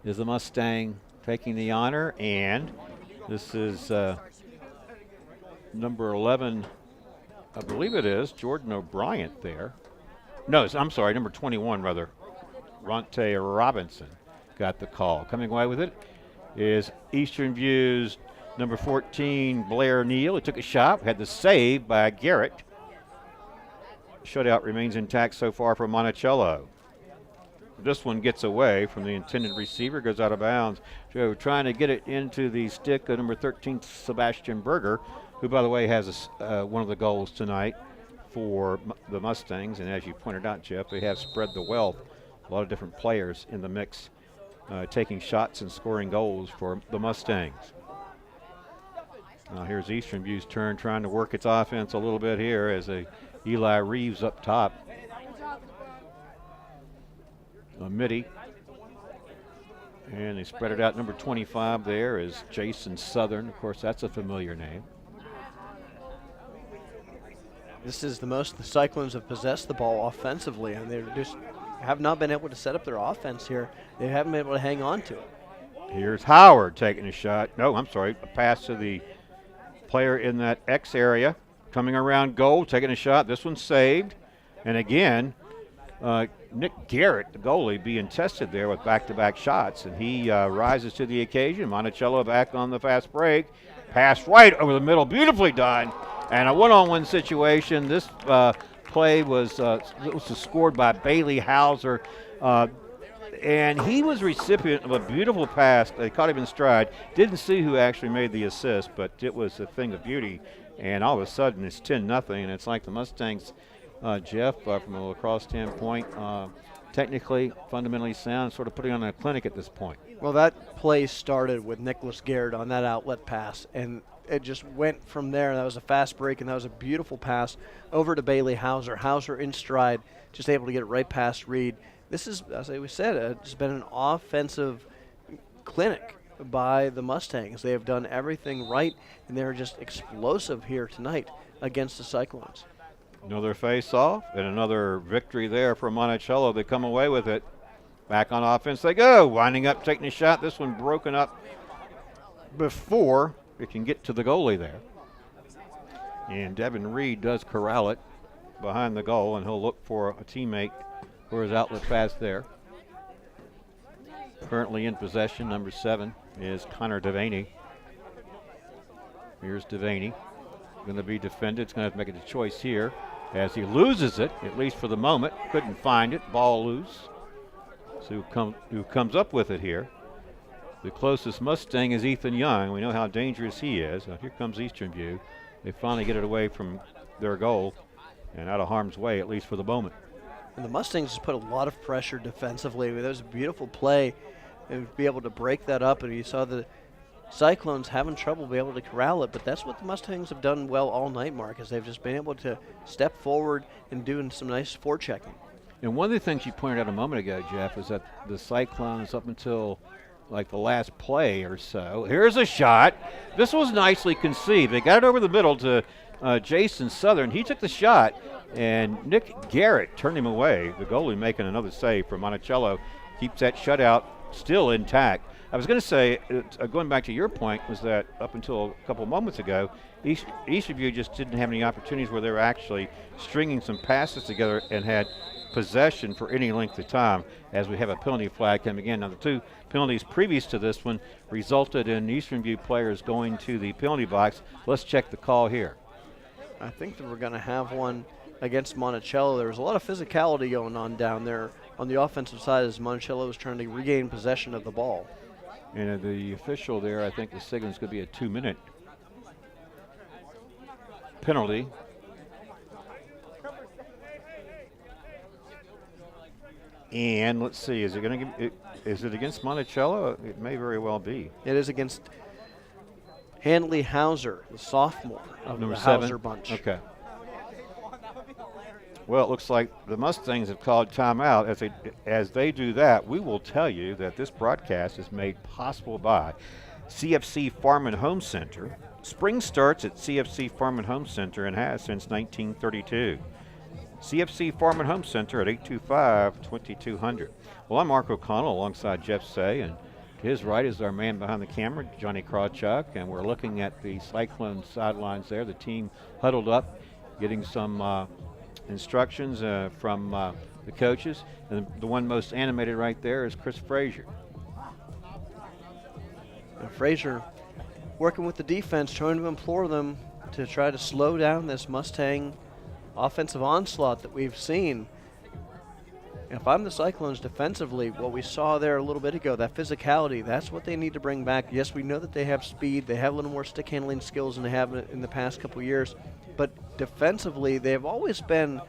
is the Mustang taking the honor, and this is number 11, I believe it is, Jordan O'Brien there. No, I'm sorry, number 21 rather. Ronte Robinson got the call. Coming away with it is Eastern View's number 14, Blair Neal. He took a shot, had the save by Garrett. Shutout remains intact so far for Monticello. This one gets away from the intended receiver, goes out of bounds. So trying to get it into the stick of number 13, Sebastian Berger, who, by the way, has one of the goals tonight for the Mustangs. And as you pointed out, Jeff, they have spread the wealth. A lot of different players in the mix taking shots and scoring goals for the Mustangs. Now here's Eastern View's turn, trying to work its offense a little bit here as Eli Reeves up top. Mitty. And they spread it out. Number 25 there is Jason Southern. Of course, that's a familiar name. This is the most the Cyclones have possessed the ball offensively, and they just have not been able to set up their offense here. They haven't been able to hang on to it. Here's Howard taking a shot. No, I'm sorry, a pass to the player in that X area. Coming around goal, taking a shot. This one's saved. And again, Nick Garrett, the goalie, being tested there with back-to-back shots, and he rises to the occasion. Monticello back on the fast break. Pass right over the middle, beautifully done. And a one-on-one situation. This play was scored by Bailey Hauser, and he was recipient of a beautiful pass. They caught him in stride. Didn't see who actually made the assist, but it was a thing of beauty. And all of a sudden, it's 10-0, and it's like the Mustangs, Jeff, from a lacrosse standpoint, technically, fundamentally sound, sort of putting on a clinic at this point. Well, that play started with Nicholas Garrett on that outlet pass, and it just went from there. That was a fast break, and that was a beautiful pass over to Bailey Hauser. Hauser in stride, just able to get it right past Reed. This is, as we said, it's been an offensive clinic by the Mustangs. They have done everything right, and they're just explosive here tonight against the Cyclones. Another face-off and another victory there for Monticello. They come away with it. Back on offense they go. Winding up, taking a shot. This one broken up before it can get to the goalie there. And Devin Reed does corral it. behind the goal, and he'll look for a teammate for his outlet pass there. Currently in possession, number 7 is Connor Devaney. Here's Devaney. Going to be defended. It's going to have to make a choice here as he loses it, at least for the moment. Couldn't find it. Ball loose. So who comes up with it here? The closest Mustang is Ethan Young. We know how dangerous he is. Now here comes Eastern View. They finally get it away from their goal and out of harm's way, at least for the moment. And the Mustangs just put a lot of pressure defensively. That was a beautiful play and be able to break that up. And you saw the Cyclones having trouble being able to corral it, but that's what the Mustangs have done well all night, Mark, is they've just been able to step forward and doing some nice forechecking. And one of the things you pointed out a moment ago, Jeff, is that the Cyclones, up until like the last play or so, here's a shot. This was nicely conceived. They got it over the middle to Jason Southern. He took the shot, and Nick Garrett turned him away. The goalie making another save for Monticello. Keeps that shutout still intact. I was going to say, going back to your point, was that up until a couple moments ago, Eastview just didn't have any opportunities where they were actually stringing some passes together and had possession for any length of time, as we have a penalty flag coming in. Now, the 2 penalties previous to this one resulted in Eastern View players going to the penalty box. Let's check the call here. I think that we're going to have one against Monticello. There was a lot of physicality going on down there on the offensive side as Monticello was trying to regain possession of the ball. And the official there, I think the signal's going to be a 2-minute penalty. And let's see, is it going to give it? Is it against Monticello? It may very well be. It is against Hanley Hauser, the sophomore of Number the 7. Hauser bunch. Okay. Well, it looks like the Mustangs have called timeout. As they do that, we will tell you that this broadcast is made possible by CFC Farm and Home Center. Spring starts at CFC Farm and Home Center and has since 1932. CFC Farm and Home Center at 825-2200. Well, I'm Mark O'Connell alongside Jeff Say, and to his right is our man behind the camera, Johnny Krawchuk, and we're looking at the Cyclone sidelines there. The team huddled up, getting some instructions from the coaches, and the one most animated right there is Chris Frazier. And Frazier working with the defense, trying to implore them to try to slow down this Mustang offensive onslaught that we've seen. If I'm the Cyclones defensively, what we saw there a little bit ago, that physicality, that's what they need to bring back. Yes, we know that they have speed, they have a little more stick handling skills than they have in the past couple years, but defensively, they've always been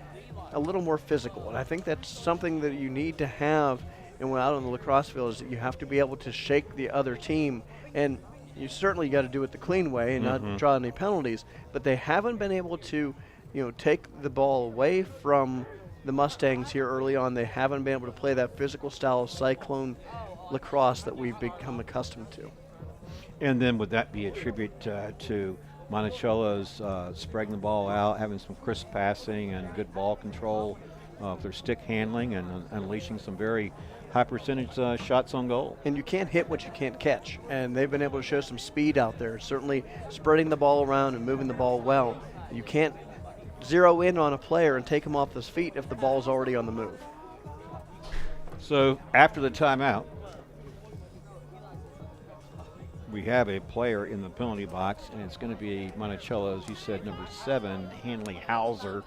a little more physical, and I think that's something that you need to have and when out on the lacrosse field is that you have to be able to shake the other team, and you certainly got to do it the clean way and not draw any penalties, but they haven't been able to take the ball away from the Mustangs here early on. They haven't been able to play that physical style of Cyclone lacrosse that we've become accustomed to. And then would that be a tribute to Monticello's spreading the ball out, having some crisp passing and good ball control of their stick handling, and unleashing some very high percentage shots on goal? And you can't hit what you can't catch, and they've been able to show some speed out there, certainly spreading the ball around and moving the ball well. You can't zero in on a player and take him off his feet if the ball's already on the move. So after the timeout, we have a player in the penalty box, and it's going to be Monticello, as you said, number 7, Hanley Hauser.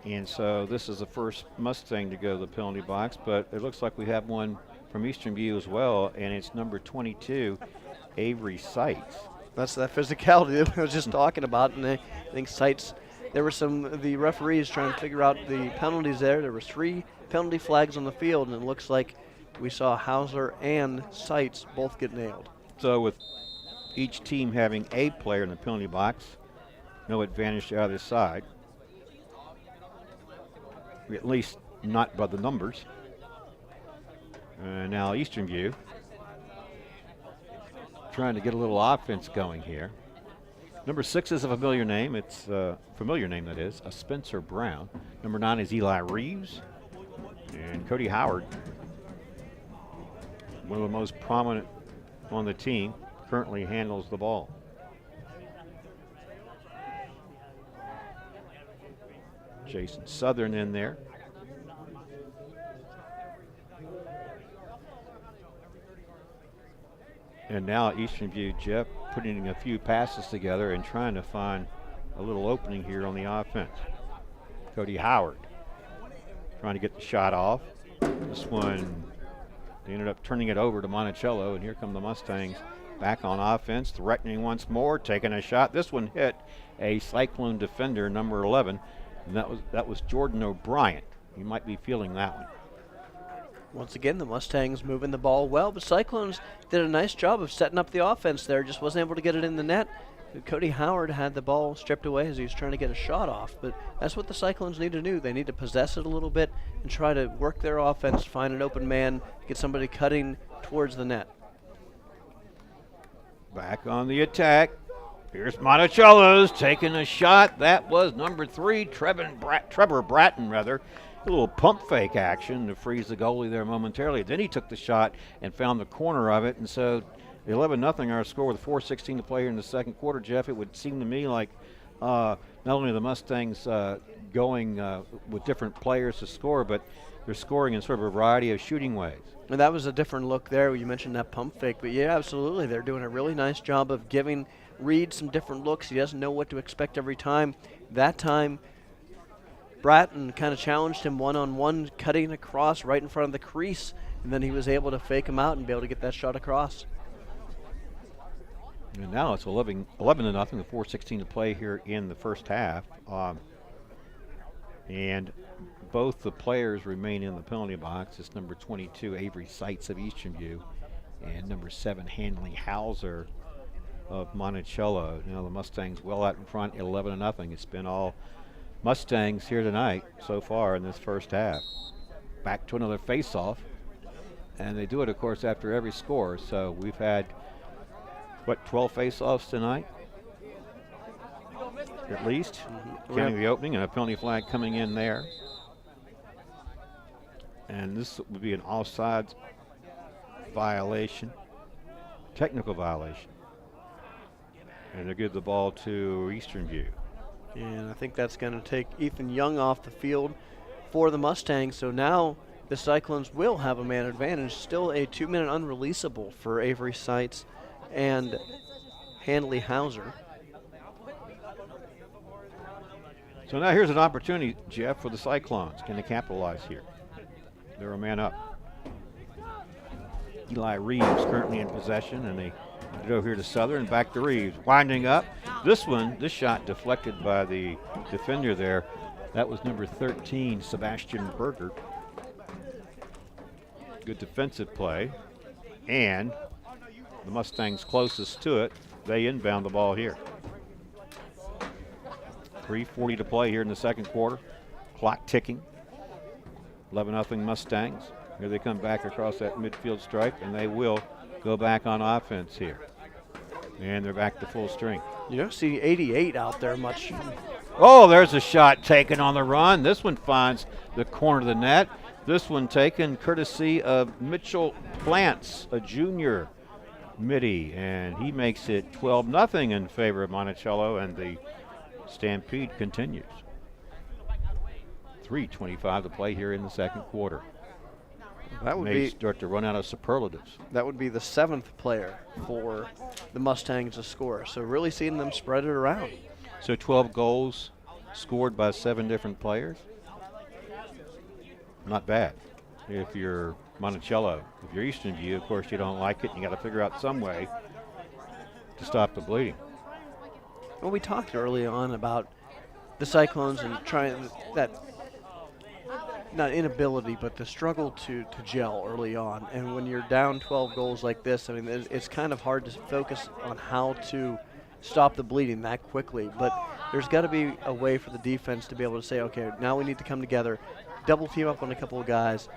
And so this is the first Mustang to go to the penalty box, but it looks like we have one from Eastern View as well, and it's number 22, Avery Seitz. That's that physicality that I was just talking about, and I think Seitz, there were some of the referees trying to figure out the penalties there. There were 3 penalty flags on the field, and it looks like we saw Hauser and Seitz both get nailed. So with each team having a player in the penalty box, no advantage to either side, at least not by the numbers. Now Eastern View trying to get a little offense going here. Number 6 is a familiar name. It's a familiar name, that is, Spencer Brown. Number 9 is Eli Reeves. And Cody Howard, one of the most prominent on the team, currently handles the ball. Jason Southern in there. And now Eastern View, Jeff, putting a few passes together and trying to find a little opening here on the offense. Cody Howard trying to get the shot off. This one, they ended up turning it over to Monticello, and here come the Mustangs back on offense, threatening once more, taking a shot. This one hit a Cyclone defender, number 11, and that was Jordan O'Brien. You might be feeling that one. Once again, the Mustangs moving the ball well, but Cyclones did a nice job of setting up the offense there. Just wasn't able to get it in the net. Cody Howard had the ball stripped away as he was trying to get a shot off, but that's what the Cyclones need to do. They need to possess it a little bit and try to work their offense, find an open man, get somebody cutting towards the net. Back on the attack. Here's Monticello's taking a shot. That was number 3, Trevor Bratton, rather. A little pump fake action to freeze the goalie there momentarily. Then he took the shot and found the corner of it, and so 11-0 our score with 4:16 to play here in the second quarter. Jeff, it would seem to me like not only the Mustangs going with different players to score, but they're scoring in sort of a variety of shooting ways. And that was a different look there. You mentioned that pump fake, but yeah, absolutely. They're doing a really nice job of giving Reed some different looks. He doesn't know what to expect every time. That time, Bratton kind of challenged him one-on-one, cutting across right in front of the crease, and then he was able to fake him out and be able to get that shot across. And now it's 11-0, the 4:16 to play here in the first half. And both the players remain in the penalty box. It's number 22, Avery Seitz of Eastern View, and number 7, Hanley Hauser of Monticello. Now the Mustangs well out in front, 11-0. It's been all Mustangs here tonight so far in this first half. Back to another face-off, and they do it, of course, after every score. So we've had, 12 face-offs tonight? At least, counting the opening, and a penalty flag coming in there. And this would be an offsides violation, technical violation. And they give the ball to Eastern View. And I think that's going to take Ethan Young off the field for the Mustangs. So now the Cyclones will have a man advantage. Still a 2-minute unreleasable for Avery Seitz and Hanley Hauser. So now here's an opportunity, Jeff, for the Cyclones. Can they capitalize here? They're a man up. Eli Reeves currently in possession, and they go here to Southern, back to Reeves. Winding up. This shot deflected by the defender there. That was number 13, Sebastian Berger. Good defensive play. And the Mustangs closest to it, they inbound the ball here. 3:40 to play here in the second quarter. Clock ticking. 11-0 Mustangs. Here they come back across that midfield stripe, and they will go back on offense here. And they're back to full strength. You don't see 88 out there much. Oh, there's a shot taken on the run. This one finds the corner of the net. This one taken courtesy of Mitchell Plants, a junior middie, and he makes it 12-0 in favor of Monticello, and the stampede continues. 3:25 to play here in the second quarter. That would May start to run out of superlatives. That would be the 7th player for the Mustangs to score. So really seeing them spread it around. So 12 goals scored by 7 different players. Not bad. If you're Monticello, if you're Eastern View, of course you don't like it. You got to figure out some way to stop the bleeding. Well, we talked early on about the Cyclones and trying that, not inability, but the struggle to gel early on. And when you're down 12 goals like this, I mean, it's kind of hard to focus on how to stop the bleeding that quickly. But there's got to be a way for the defense to be able to say, okay, now we need to come together, double team up on a couple of guys,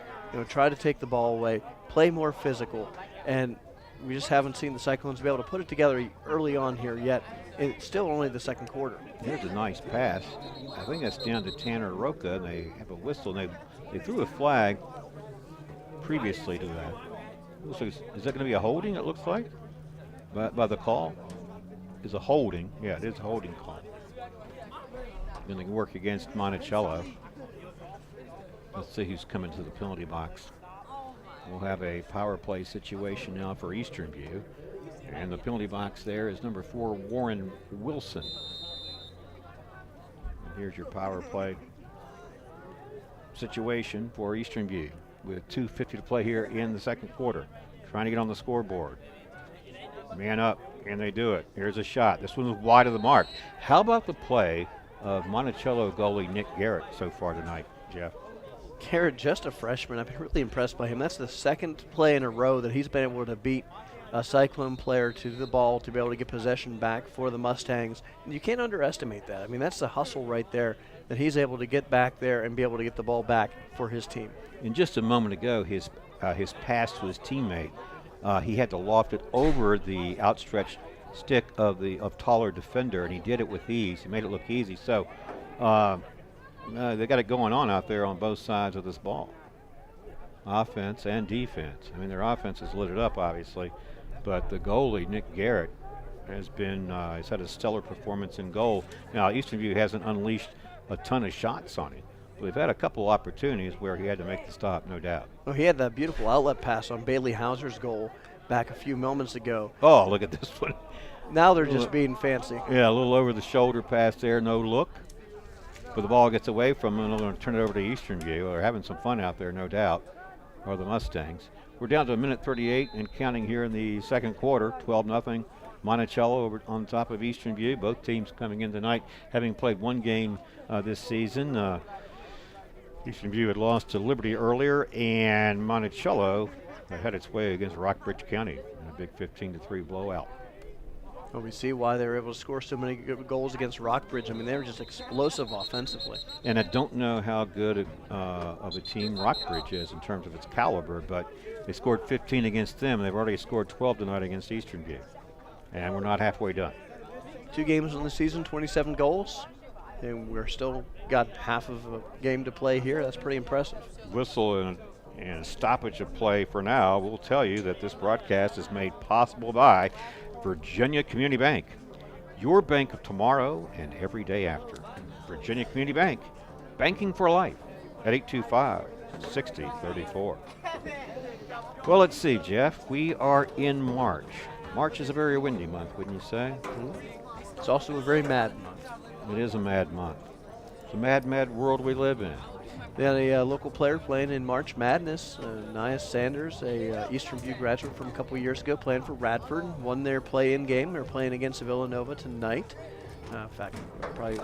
try to take the ball away, play more physical. And we just haven't seen the Cyclones be able to put it together early on here yet. It's still only the second quarter. Here's a nice pass. I think that's down to Tanner Roca, and they have a whistle. And they threw a flag previously to that. Looks like, is that going to be a holding, it looks like? By the call? Is a holding. Yeah, it is a holding call. going to work against Monticello. Let's see who's coming to the penalty box. We'll have a power play situation now for Eastern View. And the penalty box there is number 4, Warren Wilson. And here's your power play situation for Eastern View with 2:50 to play here in the second quarter. Trying to get on the scoreboard. Man up, and they do it. Here's a shot. This one was wide of the mark. How about the play of Monticello goalie Nick Garrett so far tonight, Jeff? Garrett, just a freshman. I've been really impressed by him. That's the second play in a row that he's been able to beat a Cyclone player to the ball to be able to get possession back for the Mustangs. And you can't underestimate that. I mean, that's the hustle right there, that he's able to get back there and be able to get the ball back for his team. In just a moment ago, his pass to his teammate, he had to loft it over the outstretched stick of taller defender, and he did it with ease. He made it look easy. So they got it going on out there on both sides of this ball, offense and defense. I mean, their offense has lit it up, obviously, but the goalie, Nick Garrett, has had a stellar performance in goal. Now, Eastern View hasn't unleashed a ton of shots on him. We've had a couple opportunities where he had to make the stop, no doubt. Well, he had that beautiful outlet pass on Bailey Hauser's goal back a few moments ago. Oh, look at this one. Now they're just being fancy. Yeah, a little over the shoulder pass there, no look. But the ball gets away from them, and they're going to turn it over to Eastern View. They're having some fun out there, no doubt, or the Mustangs. We're down to a minute 38 and counting here in the second quarter, 12-0. Monticello over on top of Eastern View. Both teams coming in tonight having played one game this season. Eastern View had lost to Liberty earlier, and Monticello had its way against Rockbridge County in a big 15-3 blowout. Well, we see why they were able to score so many good goals against Rockbridge. I mean, they were just explosive offensively. And I don't know how good of a team Rockbridge is in terms of its caliber, but they scored 15 against them. They've already scored 12 tonight against Eastern View. And we're not halfway done. 2 games in the season, 27 goals. And we're still got half of a game to play here. That's pretty impressive. Whistle and a stoppage of play for now. We'll tell you that this broadcast is made possible by Virginia Community Bank, your bank of tomorrow and every day after. Virginia Community Bank, banking for life at 825-6034. Well, let's see, Jeff. We are in March. March is a very windy month, wouldn't you say? Mm-hmm. It's also a very mad month. It is a mad month. It's a mad, mad world we live in. They had a local player playing in March Madness, Nia Sanders, a Eastern View graduate from a couple years ago, playing for Radford, won their play-in game. They're playing against Villanova tonight. In fact, probably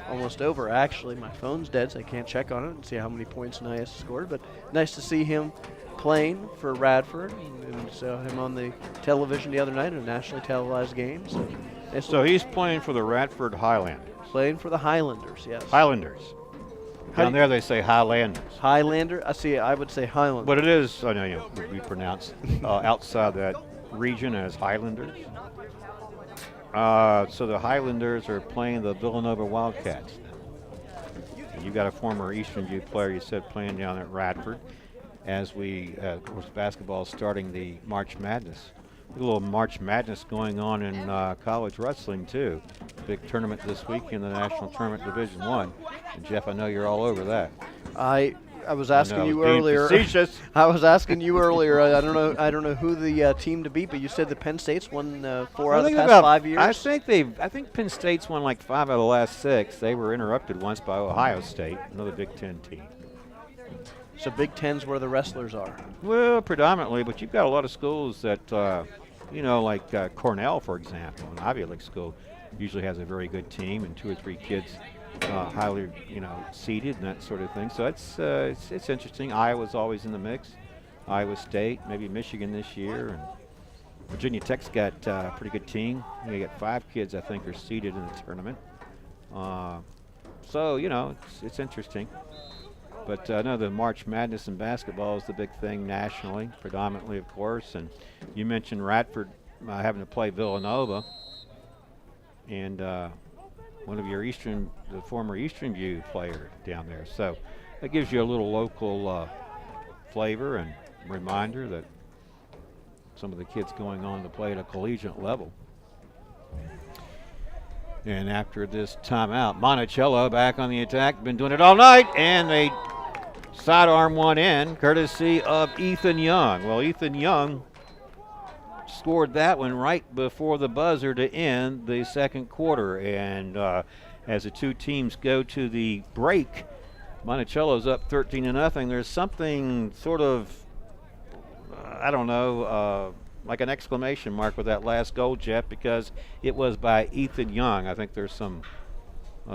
almost over, actually. My phone's dead, so I can't check on it and see how many points Nia scored, but nice to see him playing for Radford, and saw him on the television the other night in a nationally televised game. So he's playing for the Radford Highlanders. Playing for the Highlanders, yes. Highlanders. Down there they say Highlanders. Highlander? I would say Highlanders. But it is, I know it would be pronounced outside that region as Highlanders. So the Highlanders are playing the Villanova Wildcats now. And you got a former Eastern View player, you said, playing down at Radford. As of course, basketball is starting the March Madness. A little March Madness going on in college wrestling, too. Big tournament this week in the National Tournament Division I. And Jeff, I know you're all over that. I was asking you earlier. I was asking you earlier. I don't know who the team to beat, but you said the Penn State's won 4 out of the past 5 years. I think Penn State's won like 5 out of the last 6. They were interrupted once by Ohio State, another Big Ten team. So Big Ten's where the wrestlers are. Well, predominantly, but you've got a lot of schools that, like Cornell, for example, an Ivy League school, usually has a very good team and 2 or 3 kids highly, seeded and that sort of thing. So it's interesting. Iowa's always in the mix. Iowa State, maybe Michigan this year, and Virginia Tech's got a pretty good team. They got 5 kids I think are seeded in the tournament. So it's interesting. But no, the March Madness in basketball is the big thing nationally, predominantly, of course. And you mentioned Radford having to play Villanova, and one of your the former Eastern View player down there. So that gives you a little local flavor and reminder that some of the kids going on to play at a collegiate level. And after this timeout, Monticello back on the attack. Been doing it all night, and they sidearm one in, courtesy of Ethan Young. Well, Ethan Young scored that one right before the buzzer to end the second quarter. And as the two teams go to the break, Monticello's up 13-0. There's something sort of, I don't know, like an exclamation mark with that last goal, Jeff, because it was by Ethan Young. I think there's some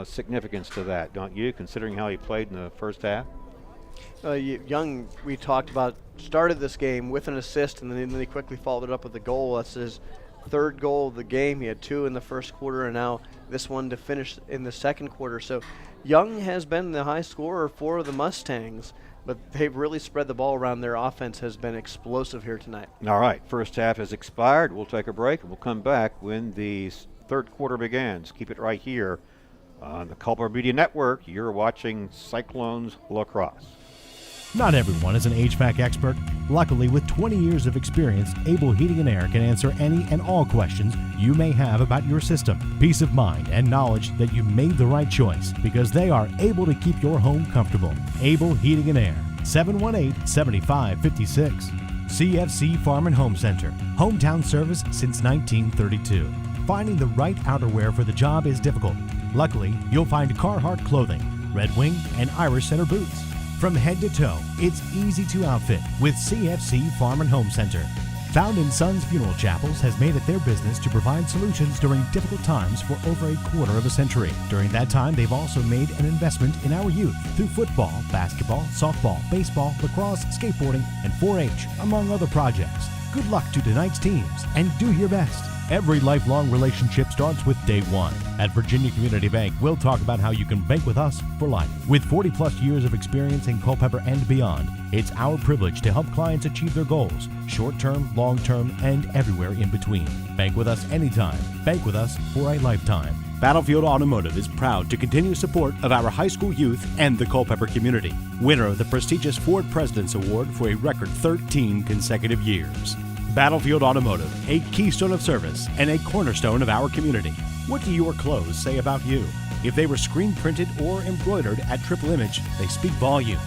significance to that, don't you, considering how he played in the first half? Young, we talked about, started this game with an assist, and then he quickly followed it up with a goal. That's his third goal of the game. He had 2 in the first quarter, and now this one to finish in the second quarter. So Young has been the high scorer for the Mustangs, but they've really spread the ball around. Their offense has been explosive here tonight. All right, first half has expired. We'll take a break, and we'll come back when the third quarter begins. Keep it right here on the Culver Media Network. You're watching Cyclones Lacrosse. Not everyone is an HVAC expert. Luckily, with 20 years of experience, Able Heating and Air can answer any and all questions you may have about your system. Peace of mind and knowledge that you made the right choice because they are able to keep your home comfortable. Able Heating and Air, 718-7556. CFC Farm and Home Center, hometown service since 1932. Finding the right outerwear for the job is difficult. Luckily, you'll find Carhartt clothing, Red Wing, and Irish Setter boots. From head to toe, it's easy to outfit with CFC Farm and Home Center. Found in Sons Funeral Chapels has made it their business to provide solutions during difficult times for over a quarter of a century. During that time, they've also made an investment in our youth through football, basketball, softball, baseball, lacrosse, skateboarding, and 4-H, among other projects. Good luck to tonight's teams, and do your best. Every lifelong relationship starts with day one. At Virginia Community Bank, we'll talk about how you can bank with us for life. With 40-plus years of experience in Culpeper and beyond, it's our privilege to help clients achieve their goals, short-term, long-term, and everywhere in between. Bank with us anytime. Bank with us for a lifetime. Battlefield Automotive is proud to continue support of our high school youth and the Culpeper community. Winner of the prestigious Ford President's Award for a record 13 consecutive years. Battlefield Automotive, a keystone of service and a cornerstone of our community. What do your clothes say about you? If they were screen printed or embroidered at Triple Image, they speak volumes.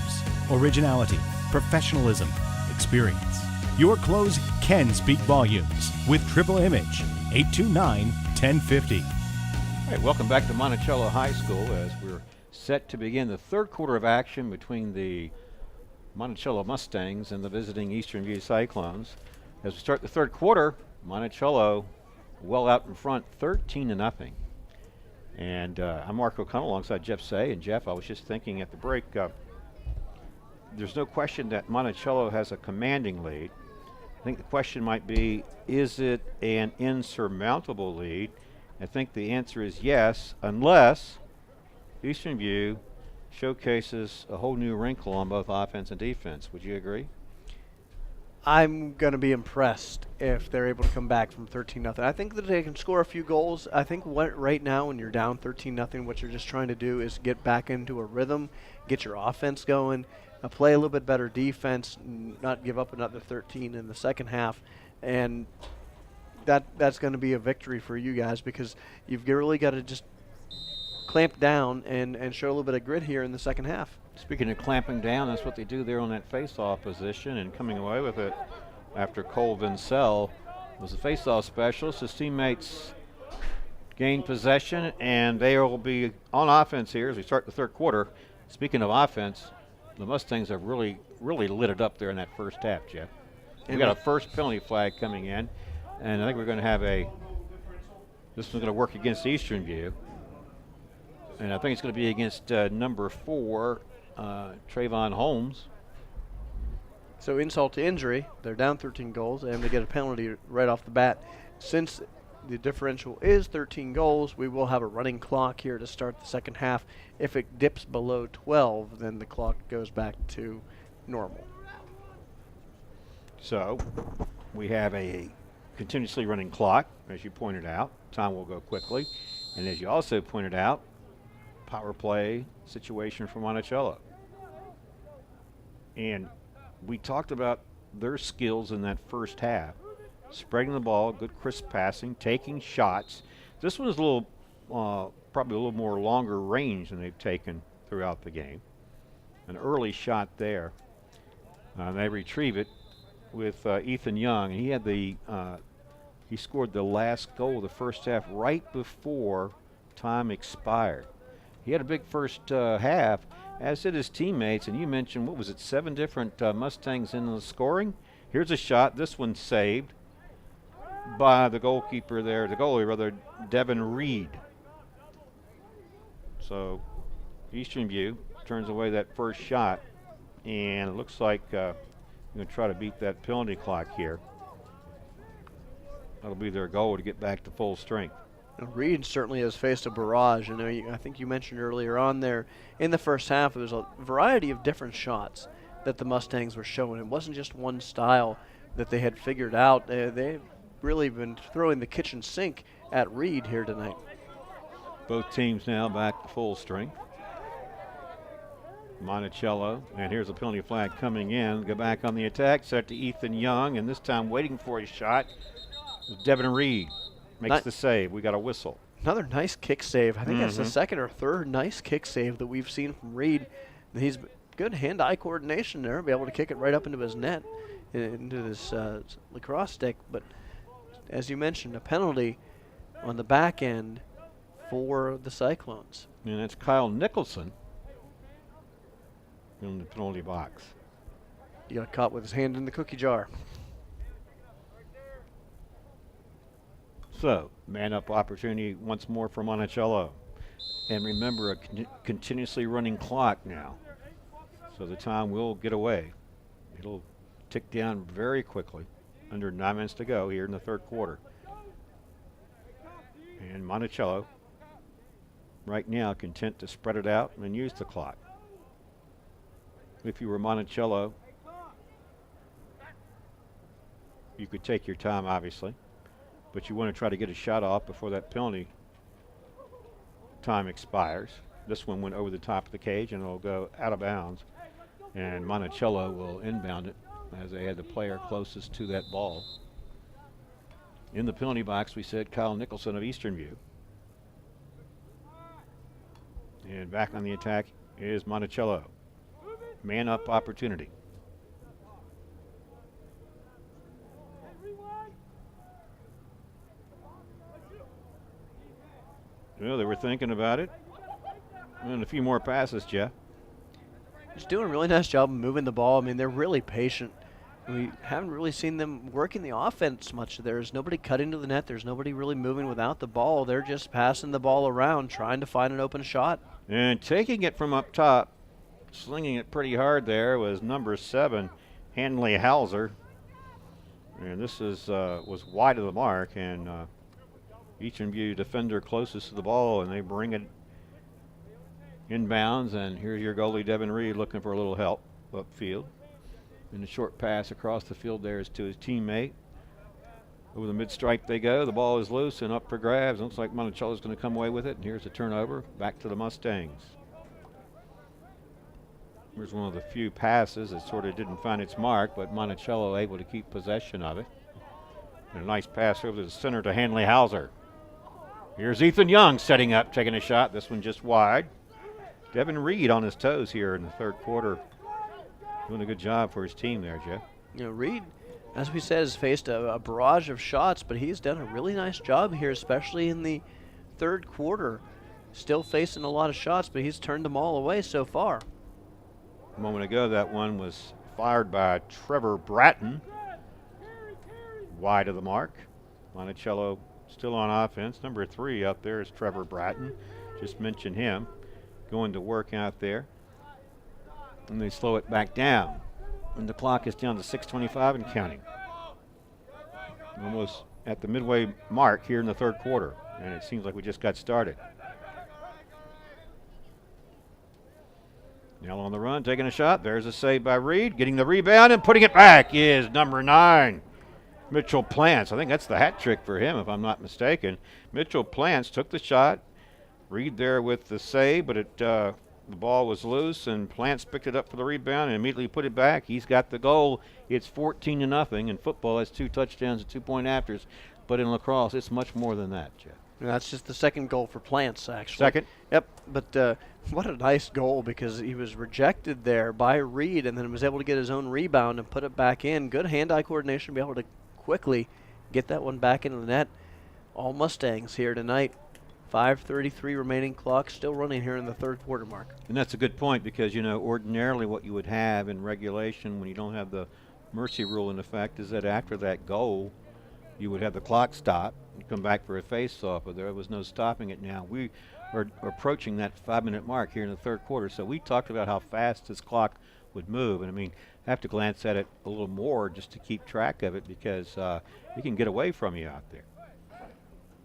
Originality, professionalism, experience. Your clothes can speak volumes with Triple Image. 829-1050. All right, welcome back to Monticello High School as we're set to begin the third quarter of action between the Monticello Mustangs and the visiting Eastern View Cyclones. As we start the third quarter, Monticello well out in front, 13-0. And I'm Mark O'Connell alongside Jeff Say. And Jeff, I was just thinking at the break, there's no question that Monticello has a commanding lead. I think the question might be, is it an insurmountable lead? I think the answer is yes, unless Eastern View showcases a whole new wrinkle on both offense and defense. Would you agree? I'm going to be impressed if they're able to come back from 13-0. I think that they can score a few goals. I think right now when you're down 13-0, what you're just trying to do is get back into a rhythm, get your offense going, play a little bit better defense, not give up another 13 in the second half. And that's going to be a victory for you guys because you've really got to just clamp down and show a little bit of grit here in the second half. Speaking of clamping down, that's what they do there on that face-off position and coming away with it after Cole Vincel was the face-off specialist. His teammates gained possession, and they will be on offense here as we start the third quarter. Speaking of offense, the Mustangs have really lit it up there in that first half, Jeff. We got a first penalty flag coming in, and I think we're going to have this one's going to work against Eastern View. And I think it's going to be against number 4, Trayvon Holmes. So insult to injury, they're down 13 goals, and they get a penalty right off the bat. Since the differential is 13 goals, we will have a running clock here to start the second half. If it dips below 12, then the clock goes back to normal. So we have a continuously running clock, as you pointed out. Time will go quickly. And as you also pointed out, power play situation for Monticello. And we talked about their skills in that first half. Spreading the ball, good crisp passing, taking shots. This one is a probably a little more longer range than they've taken throughout the game. An early shot there. They retrieve it with Ethan Young, and he had he scored the last goal of the first half right before time expired. He had a big first half, as did his teammates, and you mentioned, what was it, 7 different Mustangs in the scoring? Here's a shot, this one saved by the goalie rather, Devin Reed. So Eastern View turns away that first shot, and it looks like going to try to beat that penalty clock here. That'll be their goal to get back to full strength. Reed certainly has faced a barrage. I think you mentioned earlier on there in the first half, there was a variety of different shots that the Mustangs were showing. It wasn't just one style that they had figured out. They've really been throwing the kitchen sink at Reed here tonight. Both teams now back to full strength. Monticello, and here's a penalty flag coming in. Go back on the attack, set to Ethan Young, and this time waiting for his shot. Devin Reed makes the save. We got a whistle. Another nice kick save. I think that's the second or third nice kick save that we've seen from Reed. He's good hand-eye coordination there, be able to kick it right up into his net, into this lacrosse stick. But as you mentioned, a penalty on the back end for the Cyclones. And it's Kyle Nicholson in the penalty box. He got caught with his hand in the cookie jar. So, man-up opportunity once more for Monticello. And remember, a continuously running clock now. So the time will get away. It'll tick down very quickly. Under 9 minutes to go here in the third quarter. And Monticello, right now, content to spread it out and use the clock. If you were Monticello, you could take your time, obviously. But you want to try to get a shot off before that penalty time expires. This one went over the top of the cage and it'll go out of bounds. And Monticello will inbound it as they had the player closest to that ball. In the penalty box, we said Kyle Nicholson of Eastern View. And back on the attack is Monticello. Man up opportunity. Well, they were thinking about it. And a few more passes, Jeff. Just doing a really nice job of moving the ball. I mean, they're really patient. We haven't really seen them working the offense much. There's nobody cutting to the net. There's nobody really moving without the ball. They're just passing the ball around, trying to find an open shot. And taking it from up top, slinging it pretty hard there was number 7, Hanley Hauser. And this was wide of the mark, and Eastern View defender closest to the ball, and they bring it inbounds, and here's your goalie Devin Reed looking for a little help upfield. And the short pass across the field there is to his teammate. Over the mid-stripe they go. The ball is loose and up for grabs. Looks like Monticello's going to come away with it, and here's a turnover back to the Mustangs. Here's one of the few passes that sort of didn't find its mark, but Monticello able to keep possession of it. And a nice pass over to the center to Hanley Hauser. Here's Ethan Young setting up, taking a shot. This one just wide. Devin Reed on his toes here in the third quarter. Doing a good job for his team there, Jeff. You know, Reed, as we said, has faced a barrage of shots, but he's done a really nice job here, especially in the third quarter. Still facing a lot of shots, but he's turned them all away so far. A moment ago, that one was fired by Trevor Bratton. Wide of the mark. Monticello still on offense. Number 3 out there is Trevor Bratton. Just mentioned him. Going to work out there. And they slow it back down. And the clock is down to 6:25 and counting. Almost at the midway mark here in the third quarter. And it seems like we just got started. Nell on the run, taking a shot. There's a save by Reed. Getting the rebound and putting it back is number 9, Mitchell Plants. I think that's the hat trick for him, if I'm not mistaken. Mitchell Plants took the shot. Reed there with the save, but the ball was loose, and Plants picked it up for the rebound and immediately put it back. He's got the goal. It's 14-0. In football, that's 2 touchdowns and 2-point afters. But in lacrosse, it's much more than that, Jeff. And that's just the second goal for Plants, actually. Second. Yep, but what a nice goal, because he was rejected there by Reed and then was able to get his own rebound and put it back in. Good hand-eye coordination to be able to quickly get that one back into the net. All Mustangs here tonight. 5:33 remaining, clock still running here in the third quarter mark. And that's a good point, because, ordinarily what you would have in regulation when you don't have the mercy rule in effect is that after that goal, you would have the clock stop and come back for a face-off, but there was no stopping it now. We are approaching that 5-minute mark here in the third quarter, so we talked about how fast this clock would move. And, I have to glance at it a little more just to keep track of it, because it can get away from you out there.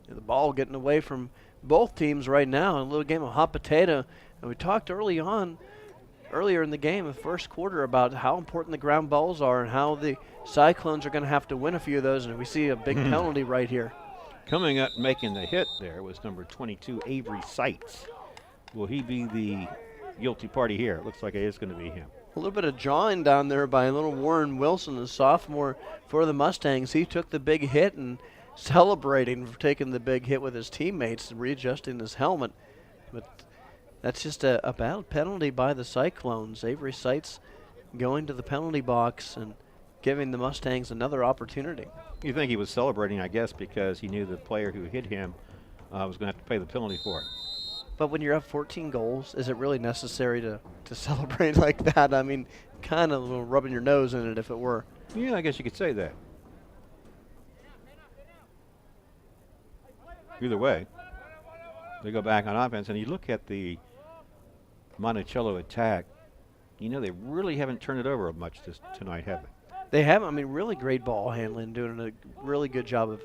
The ball getting away from both teams right now in a little game of hot potato. And we talked earlier in the game, the first quarter, about how important the ground balls are and how the Cyclones are going to have to win a few of those. And we see a big penalty right here. Coming up making the hit there was number 22, Avery Seitz. Will he be the guilty party here? It looks like it is going to be him. A little bit of jawing down there by little Warren Wilson, the sophomore for the Mustangs. He took the big hit and celebrating for taking the big hit with his teammates and readjusting his helmet. But that's just a bad penalty by the Cyclones. Avery Seitz going to the penalty box and giving the Mustangs another opportunity. You think he was celebrating, I guess, because he knew the player who hit him was going to have to pay the penalty for it. But when you're up 14 goals, is it really necessary to celebrate like that? Kind of rubbing your nose in it if it were. Yeah, I guess you could say that. Either way, they go back on offense, and you look at the Monticello attack, they really haven't turned it over much tonight, have they? They have, really great ball handling, doing a really good job of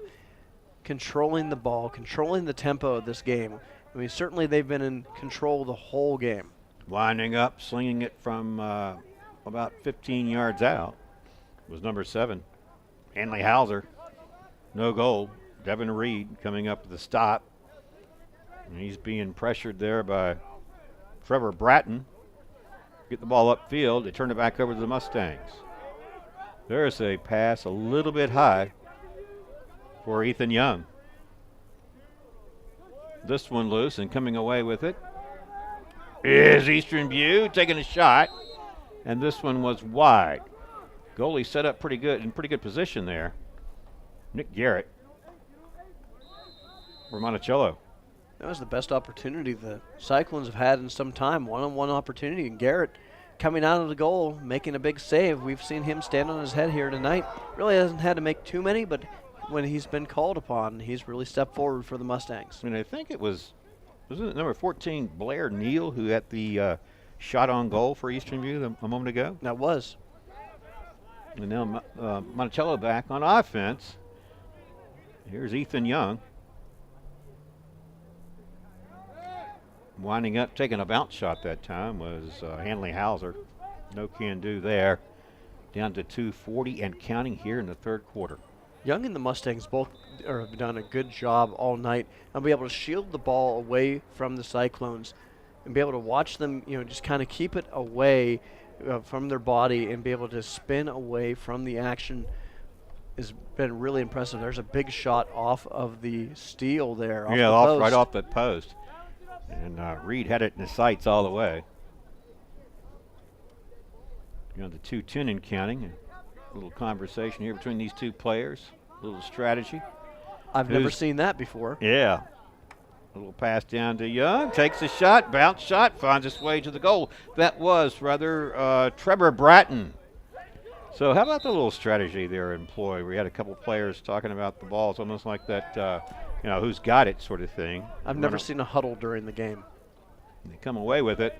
controlling the ball, controlling the tempo of this game. Certainly they've been in control the whole game. Winding up, slinging it from about 15 yards out was number 7, Hanley Hauser. No goal. Devin Reed coming up with the stop. And he's being pressured there by Trevor Bratton. Get the ball upfield. They turn it back over to the Mustangs. There's a pass a little bit high for Ethan Young. This one loose, and coming away with it is Eastern View taking a shot. And this one was wide. Goalie set up pretty good, in pretty good position there. Nick Garrett for Monticello. That was the best opportunity the Cyclones have had in some time. One-on-one opportunity, and Garrett coming out of the goal, making a big save. We've seen him stand on his head here tonight. Really hasn't had to make too many, but when he's been called upon, he's really stepped forward for the Mustangs. I think it wasn't it number 14, Blair Neal, who had the shot on goal for Eastern View a moment ago? That was. And now Monticello back on offense. Here's Ethan Young. Winding up, taking a bounce shot that time was Hanley Hauser. No can do there. Down to 2:40 and counting here in the third quarter. Young and the Mustangs both have done a good job all night and be able to shield the ball away from the Cyclones and be able to watch them, just kind of keep it away from their body and be able to spin away from the action has been really impressive. There's a big shot off of the steel there. Right off that post. And Reed had it in the sights all the way. The 2:10 and counting. A little conversation here between these two players. A little strategy. I've never seen that before. Yeah. A little pass down to Young. Takes a shot. Bounce shot. Finds its way to the goal. That was Trevor Bratton. So how about the little strategy they're employed? We had a couple players talking about the ball. It's almost like that, who's got it sort of thing. I've never seen a huddle during the game. They come away with it.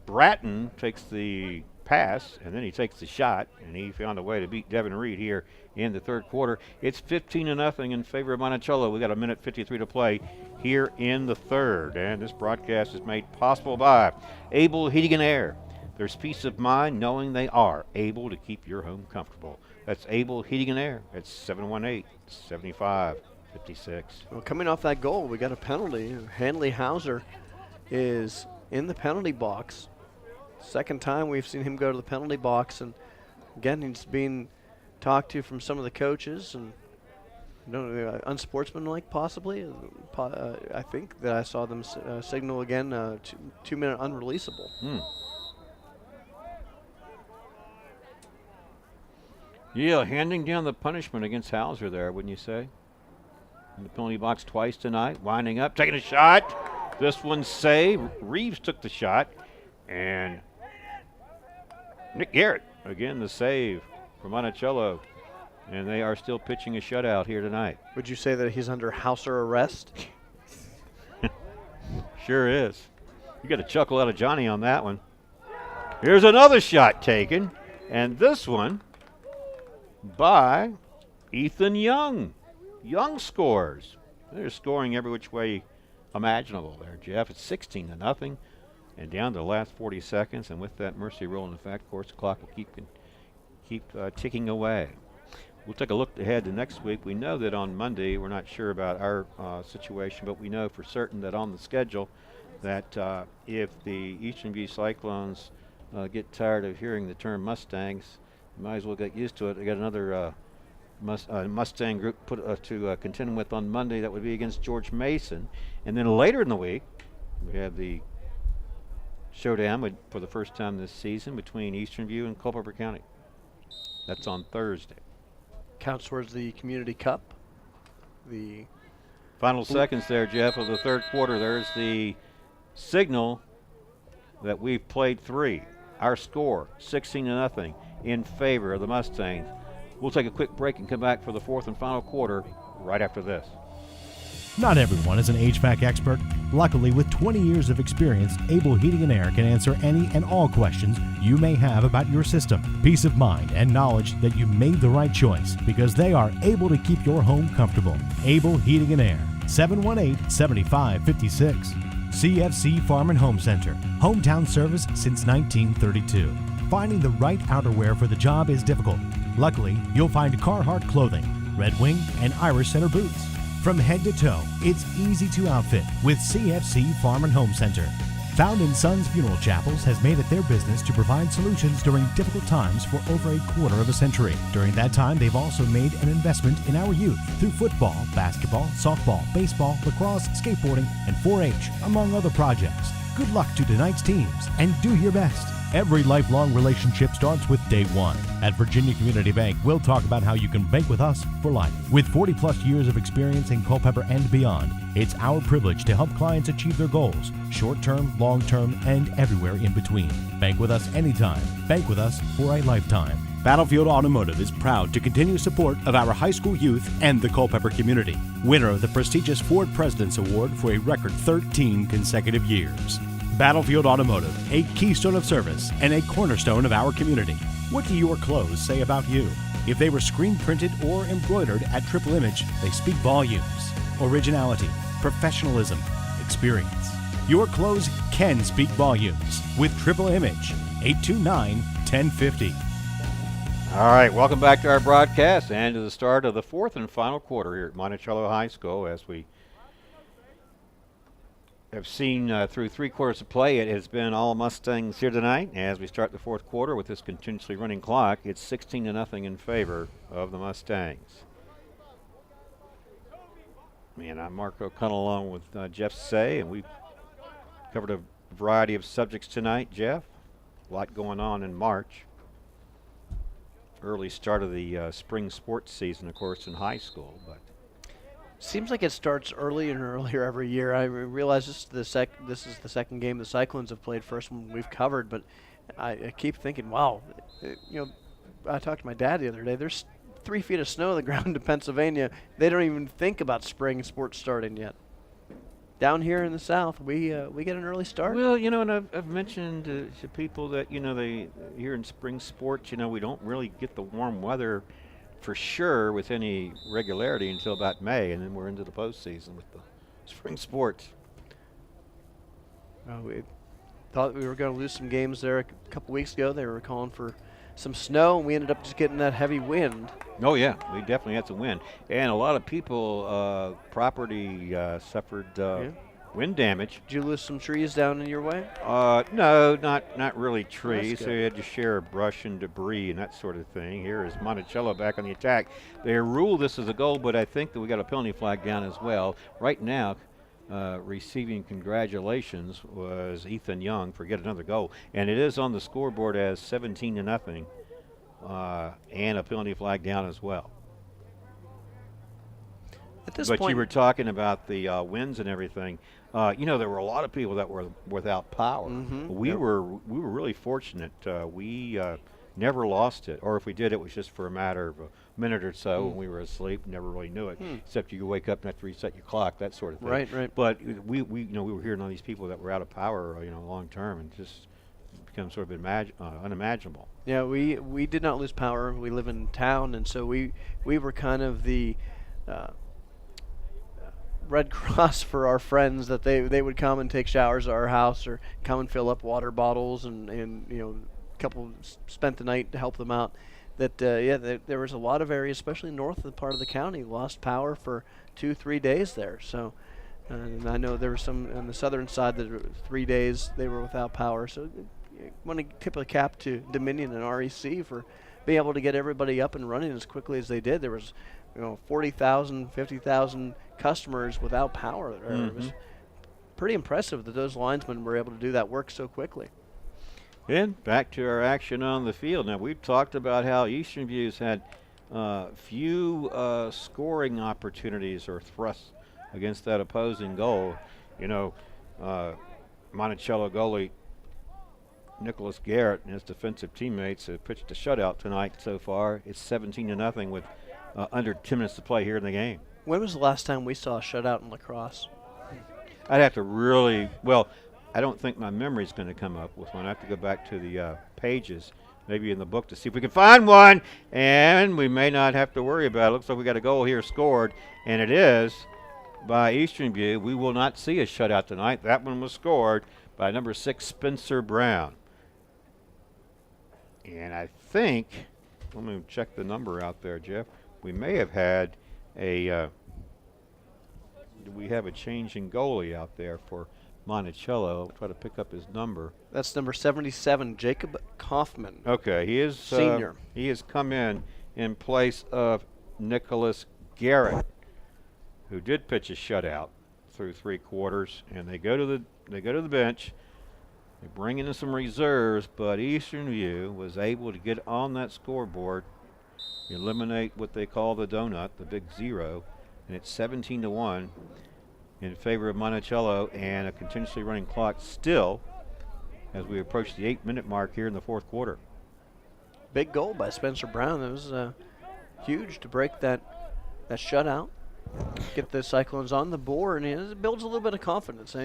Bratton takes the pass, and then he takes the shot, and he found a way to beat Devin Reed here in the third quarter. It's 15-0 in favor of Monticello. We got a minute 53 to play here in the third, and this broadcast is made possible by Able Heating and Air. There's peace of mind knowing they are able to keep your home comfortable. That's Able Heating and Air. It's 718-7556. Well, coming off that goal, we got a penalty. Hanley Hauser is in the penalty box. Second time we've seen him go to the penalty box, and again, he's being talked to from some of the coaches, and No, unsportsmanlike, possibly. I think that I saw them signal again 2-minute unreleasable. Yeah, handing down the punishment against Hauser there, wouldn't you say? In the penalty box twice tonight, winding up, taking a shot. This one's saved. Reeves took the shot, and Nick Garrett, again, the save for Monticello. And they are still pitching a shutout here tonight. Would you say that he's under Hauser arrest? Sure is. You got a chuckle out of Johnny on that one. Here's another shot taken, and this one by Ethan Young. Young scores. They're scoring every which way imaginable there, Jeff. It's 16-0, and down to the last 40 seconds. And with that mercy rule in effect, of course, the clock will keep ticking away. We'll take a look ahead to next week. We know that on Monday, we're not sure about our situation, but we know for certain that on the schedule that if the Eastern View Cyclones get tired of hearing the term Mustangs, you might as well get used to it. They got another Mustang group to contend with on Monday. That would be against George Mason. And then later in the week, we have the showdown for the first time this season between Eastern View and Culpeper County. That's on Thursday. Counts towards the Community Cup. The final seconds there, Jeff, of the third quarter. There's the signal that we've played 3. Our score, 16-0 in favor of the Mustangs. We'll take a quick break and come back for the fourth and final quarter right after this. Not everyone is an HVAC expert. Luckily, with 20 years of experience, Able Heating and Air can answer any and all questions you may have about your system. Peace of mind and knowledge that you made the right choice because they are able to keep your home comfortable. Able Heating and Air, 718-7556. CFC Farm and Home Center, hometown service since 1932. Finding the right outerwear for the job is difficult. Luckily, you'll find Carhartt clothing, Red Wing, and Irish Setter boots. From head to toe, it's easy to outfit with CFC Farm and Home Center. Found in Sons Funeral Chapels has made it their business to provide solutions during difficult times for over a quarter of a century. During that time, they've also made an investment in our youth through football, basketball, softball, baseball, lacrosse, skateboarding, and 4-H, among other projects. Good luck to tonight's teams, and do your best. Every lifelong relationship starts with day one. At Virginia Community Bank, we'll talk about how you can bank with us for life. With 40-plus years of experience in Culpeper and beyond, it's our privilege to help clients achieve their goals, short-term, long-term, and everywhere in between. Bank with us anytime. Bank with us for a lifetime. Battlefield Automotive is proud to continue support of our high school youth and the Culpeper community. Winner of the prestigious Ford President's Award for a record 13 consecutive years. Battlefield Automotive, a keystone of service and a cornerstone of our community. What do your clothes say about you? If they were screen printed or embroidered at Triple Image, they speak volumes. Originality, professionalism, experience. Your clothes can speak volumes with Triple Image, 829-1050. All right, welcome back to our broadcast and to the start of the fourth and final quarter here at Monticello High School. As we have seen through 3 quarters of play, it has been all Mustangs here tonight. As we start the fourth quarter with this continuously running clock, it's 16-0 in favor of the Mustangs. And I'm Mark O'Connell along with Jeff Say, and we've covered a variety of subjects tonight, Jeff. A lot going on in March. Early start of the spring sports season, of course, in high school, but seems like it starts earlier and earlier every year. I realize this is the second game the Cyclones have played, first one we've covered, but I keep thinking, wow, I talked to my dad the other day. There's 3 feet of snow on the ground in Pennsylvania. They don't even think about spring sports starting yet. Down here in the South, we get an early start. Well, and I've mentioned to people that they here in spring sports, we don't really get the warm weather for sure with any regularity until about May, and then we're into the postseason with the spring sports. We thought we were going to lose some games there a couple weeks ago. They were calling for some snow, and we ended up just getting that heavy wind. Oh, yeah, we definitely had some wind. And a lot of people, property suffered Wind damage. Did you lose some trees down in your way? No, not really trees. good. They had to share brush and debris and that sort of thing. Here is Monticello back on the attack. They ruled this as a goal, but I think that we got a penalty flag down as well. Right now, receiving congratulations was Ethan Young for getting another goal, and it is on the scoreboard as 17-0, and a penalty flag down as well. At this But point, you were talking about the winds and everything. There were a lot of people that were without power. We were really fortunate. We never lost it, or if we did, it was just for a matter of a minute or so when we were asleep. Never really knew it, except you wake up and have to reset your clock, that sort of thing. Right. But we were hearing all these people that were out of power, long term, and just become sort of unimaginable. Yeah, we did not lose power. We live in town, and so we were kind of the Red Cross for our friends, that they would come and take showers at our house or come and fill up water bottles, and a couple spent the night to help them out. There was a lot of areas, especially north of the part of the county, lost power for 2-3 days there. So, and I know there were some on the southern side that 3 days they were without power. So, I want to tip a cap to Dominion and REC for being able to get everybody up and running as quickly as they did. There was 40,000, 50,000 customers without power. It was pretty impressive that those linesmen were able to do that work so quickly. And back to our action on the field. Now, we've talked about how Eastern View's had few scoring opportunities or thrusts against that opposing goal. Monticello goalie Nicholas Garrett and his defensive teammates have pitched a shutout tonight so far. It's 17-0 with under 10 minutes to play here in the game. When was the last time we saw a shutout in lacrosse? I'd have to I don't think my memory's going to come up with one. I have to go back to the pages, maybe in the book, to see if we can find one. And we may not have to worry about it. Looks like we got a goal here scored, and it is by Eastern View. We will not see a shutout tonight. That one was scored by number 6, Spencer Brown. And I think, let me check the number out there, Jeff. We may have had do we have a change in goalie out there for Monticello? I'll try to pick up his number. That's number 77, Jacob Kaufman. Okay, he is senior. He has come in place of Nicholas Garrett, who did pitch a shutout through 3 quarters, and they go to the bench. They bring in some reserves, but Eastern View was able to get on that scoreboard, eliminate what they call the donut, the big 0, and it's 17-1 in favor of Monticello, and a continuously running clock still as we approach the 8-minute mark here in the 4th quarter. Big goal by Spencer Brown. It was huge to break that shutout, get the Cyclones on the board, and it builds a little bit of confidence.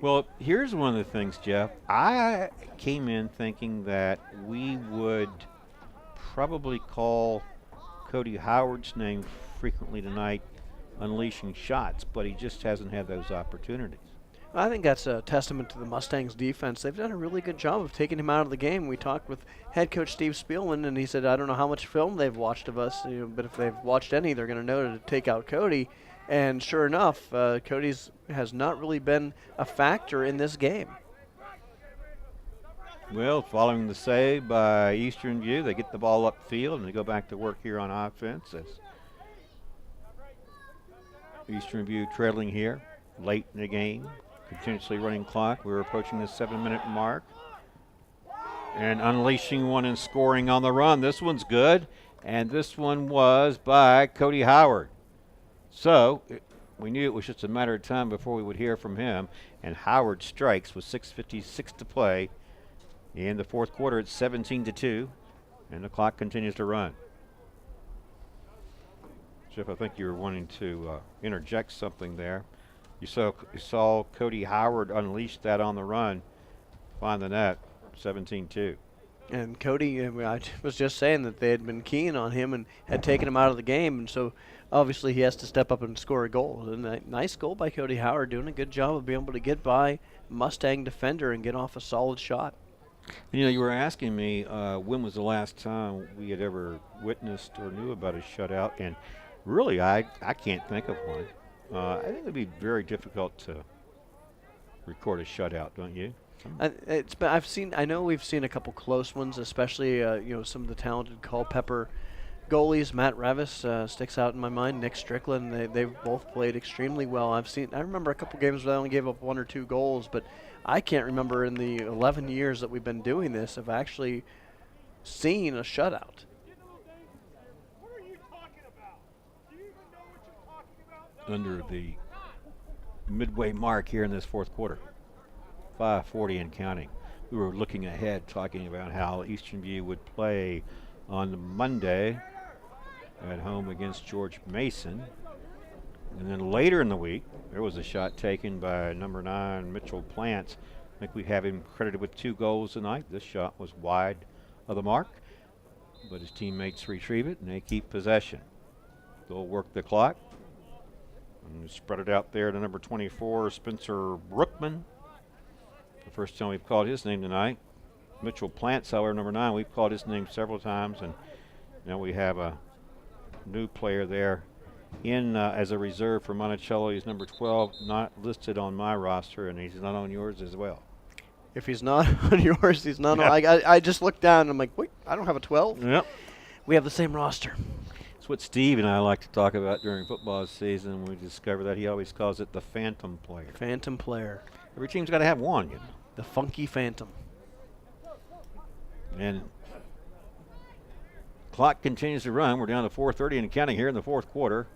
Well, here's one of the things, Jeff. I came in thinking that we would probably call Cody Howard's name frequently tonight, unleashing shots, but he just hasn't had those opportunities. I think that's a testament to the Mustangs' defense. They've done a really good job of taking him out of the game. We talked with head coach Steve Spielman, and he said, I don't know how much film they've watched of us, but if they've watched any, they're going to know to take out Cody. And sure enough, Cody's has not really been a factor in this game. Well, following the save by Eastern View, they get the ball upfield and they go back to work here on offense. As Eastern View trailing here late in the game, continuously running clock. We're approaching the 7-minute mark. And unleashing one and scoring on the run. This one's good, and this one was by Cody Howard. So we knew it was just a matter of time before we would hear from him, and Howard strikes with 6:56 to play. In the 4th quarter, it's 17-2, and the clock continues to run. Jeff, I think you were wanting to interject something there. You saw Cody Howard unleash that on the run, find the net, 17-2. And Cody, I was just saying that they had been keen on him and had taken him out of the game, and so obviously he has to step up and score a goal. And a nice goal by Cody Howard, doing a good job of being able to get by Mustang defender and get off a solid shot. You were asking me when was the last time we had ever witnessed or knew about a shutout, and really I can't think of one. I think it would be very difficult record a shutout, don't you? I know we've seen a couple close ones, especially some of the talented Culpeper goalies. Matt Revis sticks out in my mind. Nick Strickland, they've both played extremely well. I remember a couple games where they only gave up 1 or 2 goals, but I can't remember in the 11 years that we've been doing this of actually seen a shutout. Under the midway mark here in this fourth quarter, 5:40 and counting. We were looking ahead, talking about how Eastern View would play on Monday at home against George Mason. And then later in the week, there was a shot taken by number 9, Mitchell Plants. I think we have him credited with 2 goals tonight. This shot was wide of the mark, but his teammates retrieve it and they keep possession. They'll work the clock and spread it out there to number 24, Spencer Brookman. The first time we've called his name tonight. Mitchell Plants, however, number 9, we've called his name several times, and now we have a new player there in as a reserve for Monticello. He's number 12, not listed on my roster, and he's not on yours as well. If he's not on yours, he's not on. I just looked down and I'm like, wait, I don't have a 12? Yep. We have the same roster. It's what Steve and I like to talk about during football season. We discover that he always calls it the phantom player. Phantom player. Every team's got to have one, you know. The funky phantom. And clock continues to run. We're down to 4:30 and counting here in the fourth quarter.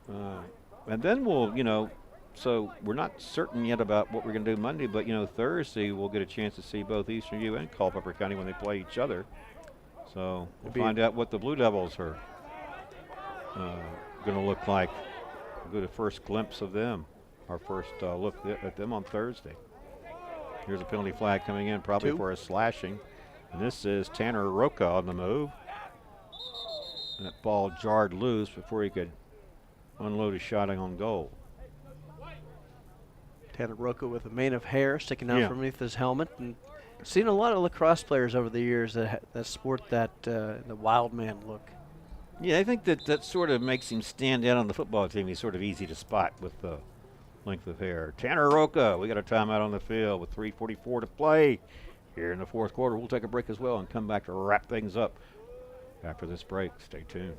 And then we'll, so we're not certain yet about what we're going to do Monday, but, Thursday we'll get a chance to see both Eastern U and Culpeper County when they play each other. So we'll find out what the Blue Devils are going to look like. We'll get a first glimpse of them, our first look at them on Thursday. Here's a penalty flag coming in, probably 2. for a slashing. And this is Tanner Roca on the move. And that ball jarred loose before he could unload a shot on goal. Tanner Roca with a mane of hair sticking out from underneath his helmet. And seen a lot of lacrosse players over the years that sport that the wild man look. Yeah, I think that sort of makes him stand out on the football team. He's sort of easy to spot with the length of hair. Tanner Roca, we got a timeout on the field with 3:44 to play here in the fourth quarter. We'll take a break as well and come back to wrap things up after this break. Stay tuned.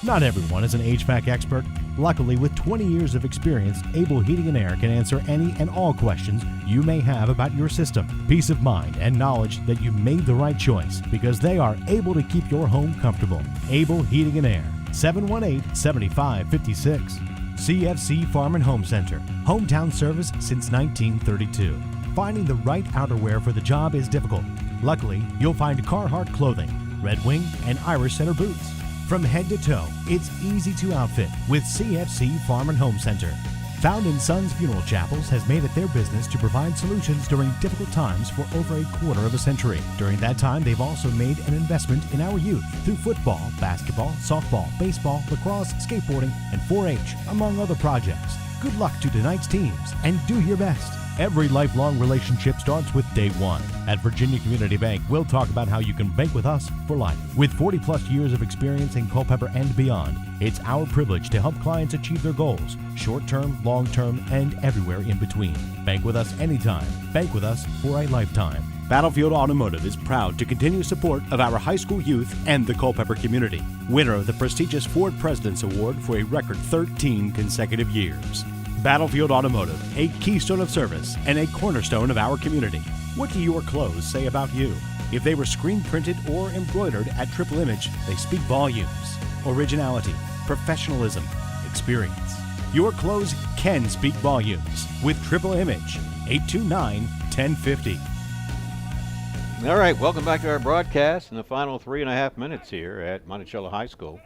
Not everyone is an HVAC expert. Luckily, with 20 years of experience, Able Heating and Air can answer any and all questions you may have about your system. Peace of mind and knowledge that you made the right choice because they are able to keep your home comfortable. Able Heating and Air, 718-7556. CFC Farm and Home Center, hometown service since 1932. Finding the right outerwear for the job is difficult. Luckily, you'll find Carhartt clothing, Red Wing, and Irish Setter boots. From head to toe, it's easy to outfit with CFC Farm and Home Center. Found in Sons Funeral Chapels has made it their business to provide solutions during difficult times for over a quarter of a century. During that time, they've also made an investment in our youth through football, basketball, softball, baseball, lacrosse, skateboarding, and 4-H, among other projects. Good luck to tonight's teams and do your best. Every lifelong relationship starts with day one. At Virginia Community Bank, we'll talk about how you can bank with us for life. With 40-plus years of experience in Culpeper and beyond, it's our privilege to help clients achieve their goals, short-term, long-term, and everywhere in between. Bank with us anytime. Bank with us for a lifetime. Battlefield Automotive is proud to continue support of our high school youth and the Culpeper community. Winner of the prestigious Ford President's Award for a record 13 consecutive years. Battlefield Automotive, a keystone of service and a cornerstone of our community. What do your clothes say about you? If they were screen printed or embroidered at Triple Image, they speak volumes. Originality, professionalism, experience. Your clothes can speak volumes with Triple Image. 829-1050. All right, welcome back to our broadcast in the final 3.5 minutes here at Monticello High School.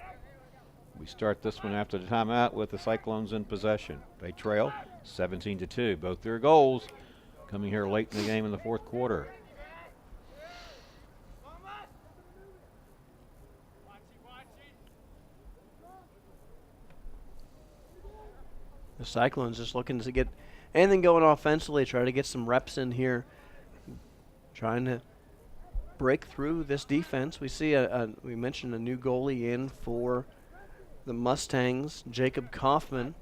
We start this one after the timeout with the Cyclones in possession. They trail 17-2. Both their goals coming here late in the game in the fourth quarter. The Cyclones just looking to get anything going offensively, try to get some reps in here, trying to break through this defense. We see we mentioned a new goalie in for the Mustangs, Jacob Kaufman,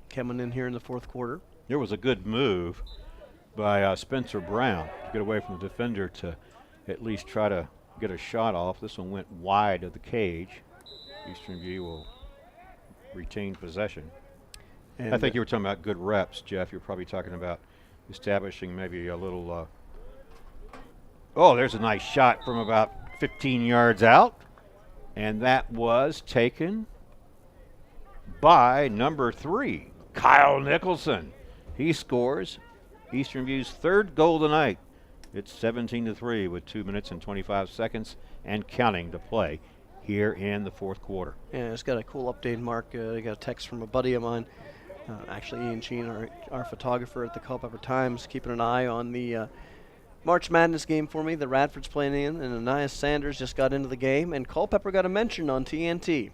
coming in here in the fourth quarter. There was a good move by Spencer Brown to get away from the defender to at least try to get a shot off. This one went wide of the cage. Eastern View will retain possession. And I think you were talking about good reps, Jeff. You're probably talking about establishing maybe a little. Oh, there's a nice shot from about 15 yards out. And that was taken by number 3, Kyle Nicholson. He scores Eastern View's 3rd goal tonight. It's 17-3 with 2 minutes and 25 seconds and counting to play here in the 4th quarter. Yeah, it's got a cool update, Mark. I got a text from a buddy of mine, actually Ian Sheen, our photographer at the Culpeper Times, keeping an eye on the March Madness game for me. The Radford's playing in, and Ananias Sanders just got into the game, and Culpeper got a mention on TNT.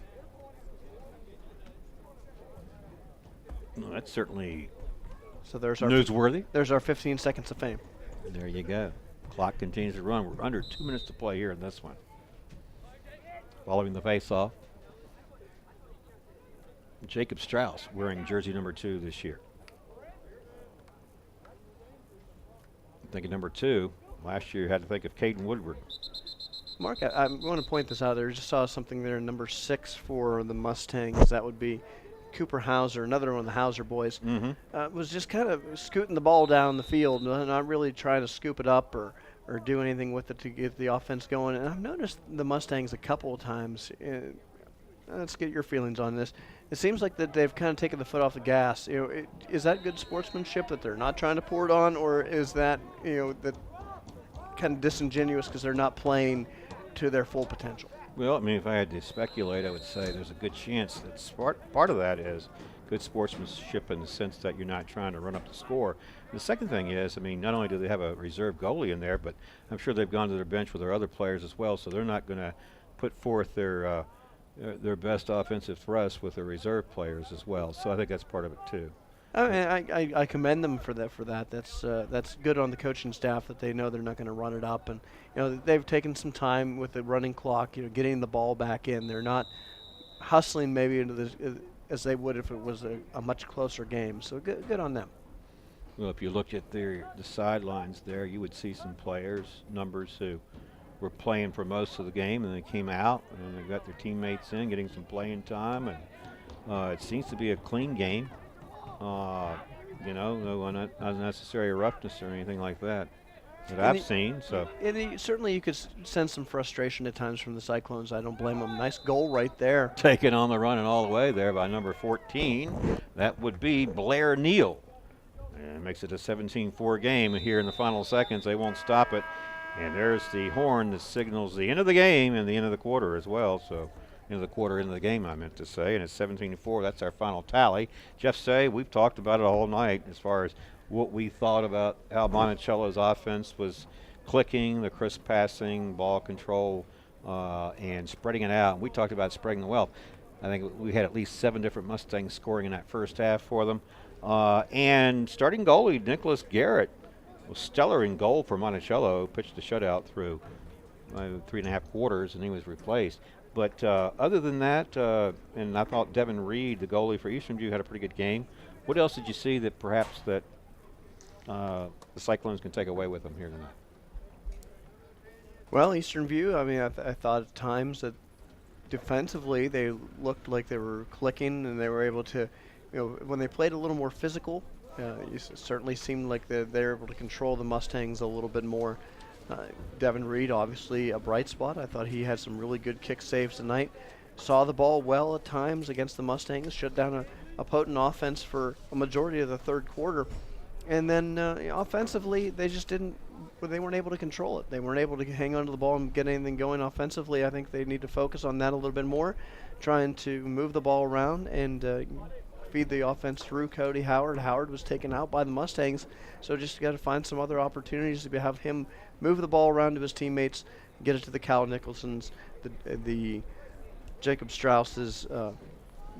Well, that's certainly So there's our newsworthy. There's our 15 seconds of fame. There you go. Clock continues to run. We're under 2 minutes to play here in this one. Following the face-off, Jacob Strauss wearing jersey number 2 this year. Thinking number 2. Last year you had to think of Caden Woodward. Mark, I want to point this out there. I just saw something there, number 6 for the Mustangs. That would be Cooper Hauser, another one of the Hauser boys. Was just kind of scooting the ball down the field, not really trying to scoop it up or do anything with it to get the offense going. And I've noticed the Mustangs a couple of times. Let's get your feelings on this. It seems like that they've kind of taken the foot off the gas. Is that good sportsmanship that they're not trying to pour it on, or is that that kind of disingenuous because they're not playing to their full potential? Well, I mean, if I had to speculate, I would say there's a good chance that part of that is good sportsmanship in the sense that you're not trying to run up the score. The second thing is, I mean, not only do they have a reserve goalie in there, but I'm sure they've gone to their bench with their other players as well, so they're not going to put forth their best offensive thrust with their reserve players as well. So I think that's part of it too. I mean, I commend them for that. That's good on the coaching staff that they know they're not going to run it up, and they've taken some time with the running clock, getting the ball back in. They're not hustling maybe into this as they would if it was a much closer game. So good on them. Well, if you look at the sidelines there, you would see some numbers who were playing for most of the game, and they came out and they got their teammates in, getting some playing time, and it seems to be a clean game. No unnecessary roughness or anything like that I've seen. So certainly you could sense some frustration at times from the Cyclones. I don't blame them. Nice goal right there. Taken on the run and all the way there by number 14. That would be Blair Neal. And it makes it a 17-4 game here in the final seconds. They won't stop it. And there's the horn that signals the end of the game and the end of the quarter as well. So end of the quarter, end of the game, I meant to say. And it's 17-4. That's our final tally. Jeff Say, we've talked about it all night as far as what we thought about how Monticello's offense was clicking, the crisp passing, ball control, and spreading it out. And we talked about spreading the wealth. I think we had at least 7 different Mustangs scoring in that first half for them. And starting goalie Nicholas Garrett was stellar in goal for Monticello. Pitched the shutout through 3.5 quarters, and he was replaced. But other than that, and I thought Devin Reed, the goalie for Eastern View, had a pretty good game. What else did you see that perhaps that the Cyclones can take away with them here tonight? Well, Eastern View, I mean, I thought at times that defensively they looked like they were clicking and they were able to, when they played a little more physical, it certainly seemed like they're able to control the Mustangs a little bit more. Devin Reed, obviously a bright spot. I thought he had some really good kick saves tonight. Saw the ball well at times against the Mustangs, shut down a potent offense for a majority of the third quarter. And then offensively, they weren't able to control it. They weren't able to hang on to the ball and get anything going offensively. I think they need to focus on that a little bit more, trying to move the ball around and feed the offense through Cody Howard. Howard was taken out by the Mustangs, so just got to find some other opportunities to have him move the ball around to his teammates, get it to the Cal Nicholsons, the Jacob Strausses,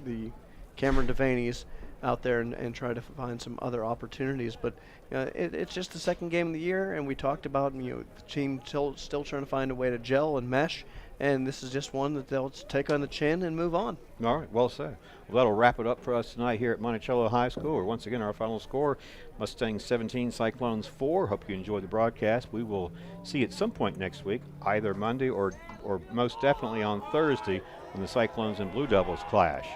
the Cameron Devaney's, out there and try to find some other opportunities. But it's just the second game of the year, and we talked about the team still trying to find a way to gel and mesh, and this is just one that they'll take on the chin and move on. All right, well said. Well, that'll wrap it up for us tonight here at Monticello High School. Or once again, our final score, Mustangs 17, Cyclones 4. Hope you enjoyed the broadcast. We will see you at some point next week, either Monday or most definitely on Thursday when the Cyclones and Blue Devils clash.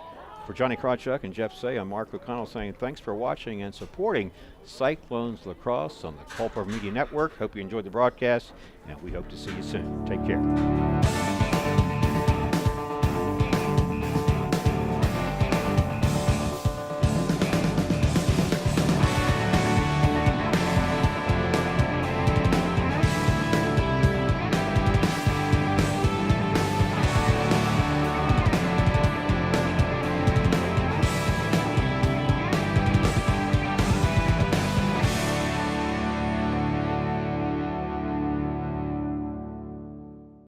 For Johnny Krawchuk and Jeff Say, I'm Mark O'Connell saying thanks for watching and supporting Cyclones Lacrosse on the Culper Media Network. Hope you enjoyed the broadcast, and we hope to see you soon. Take care.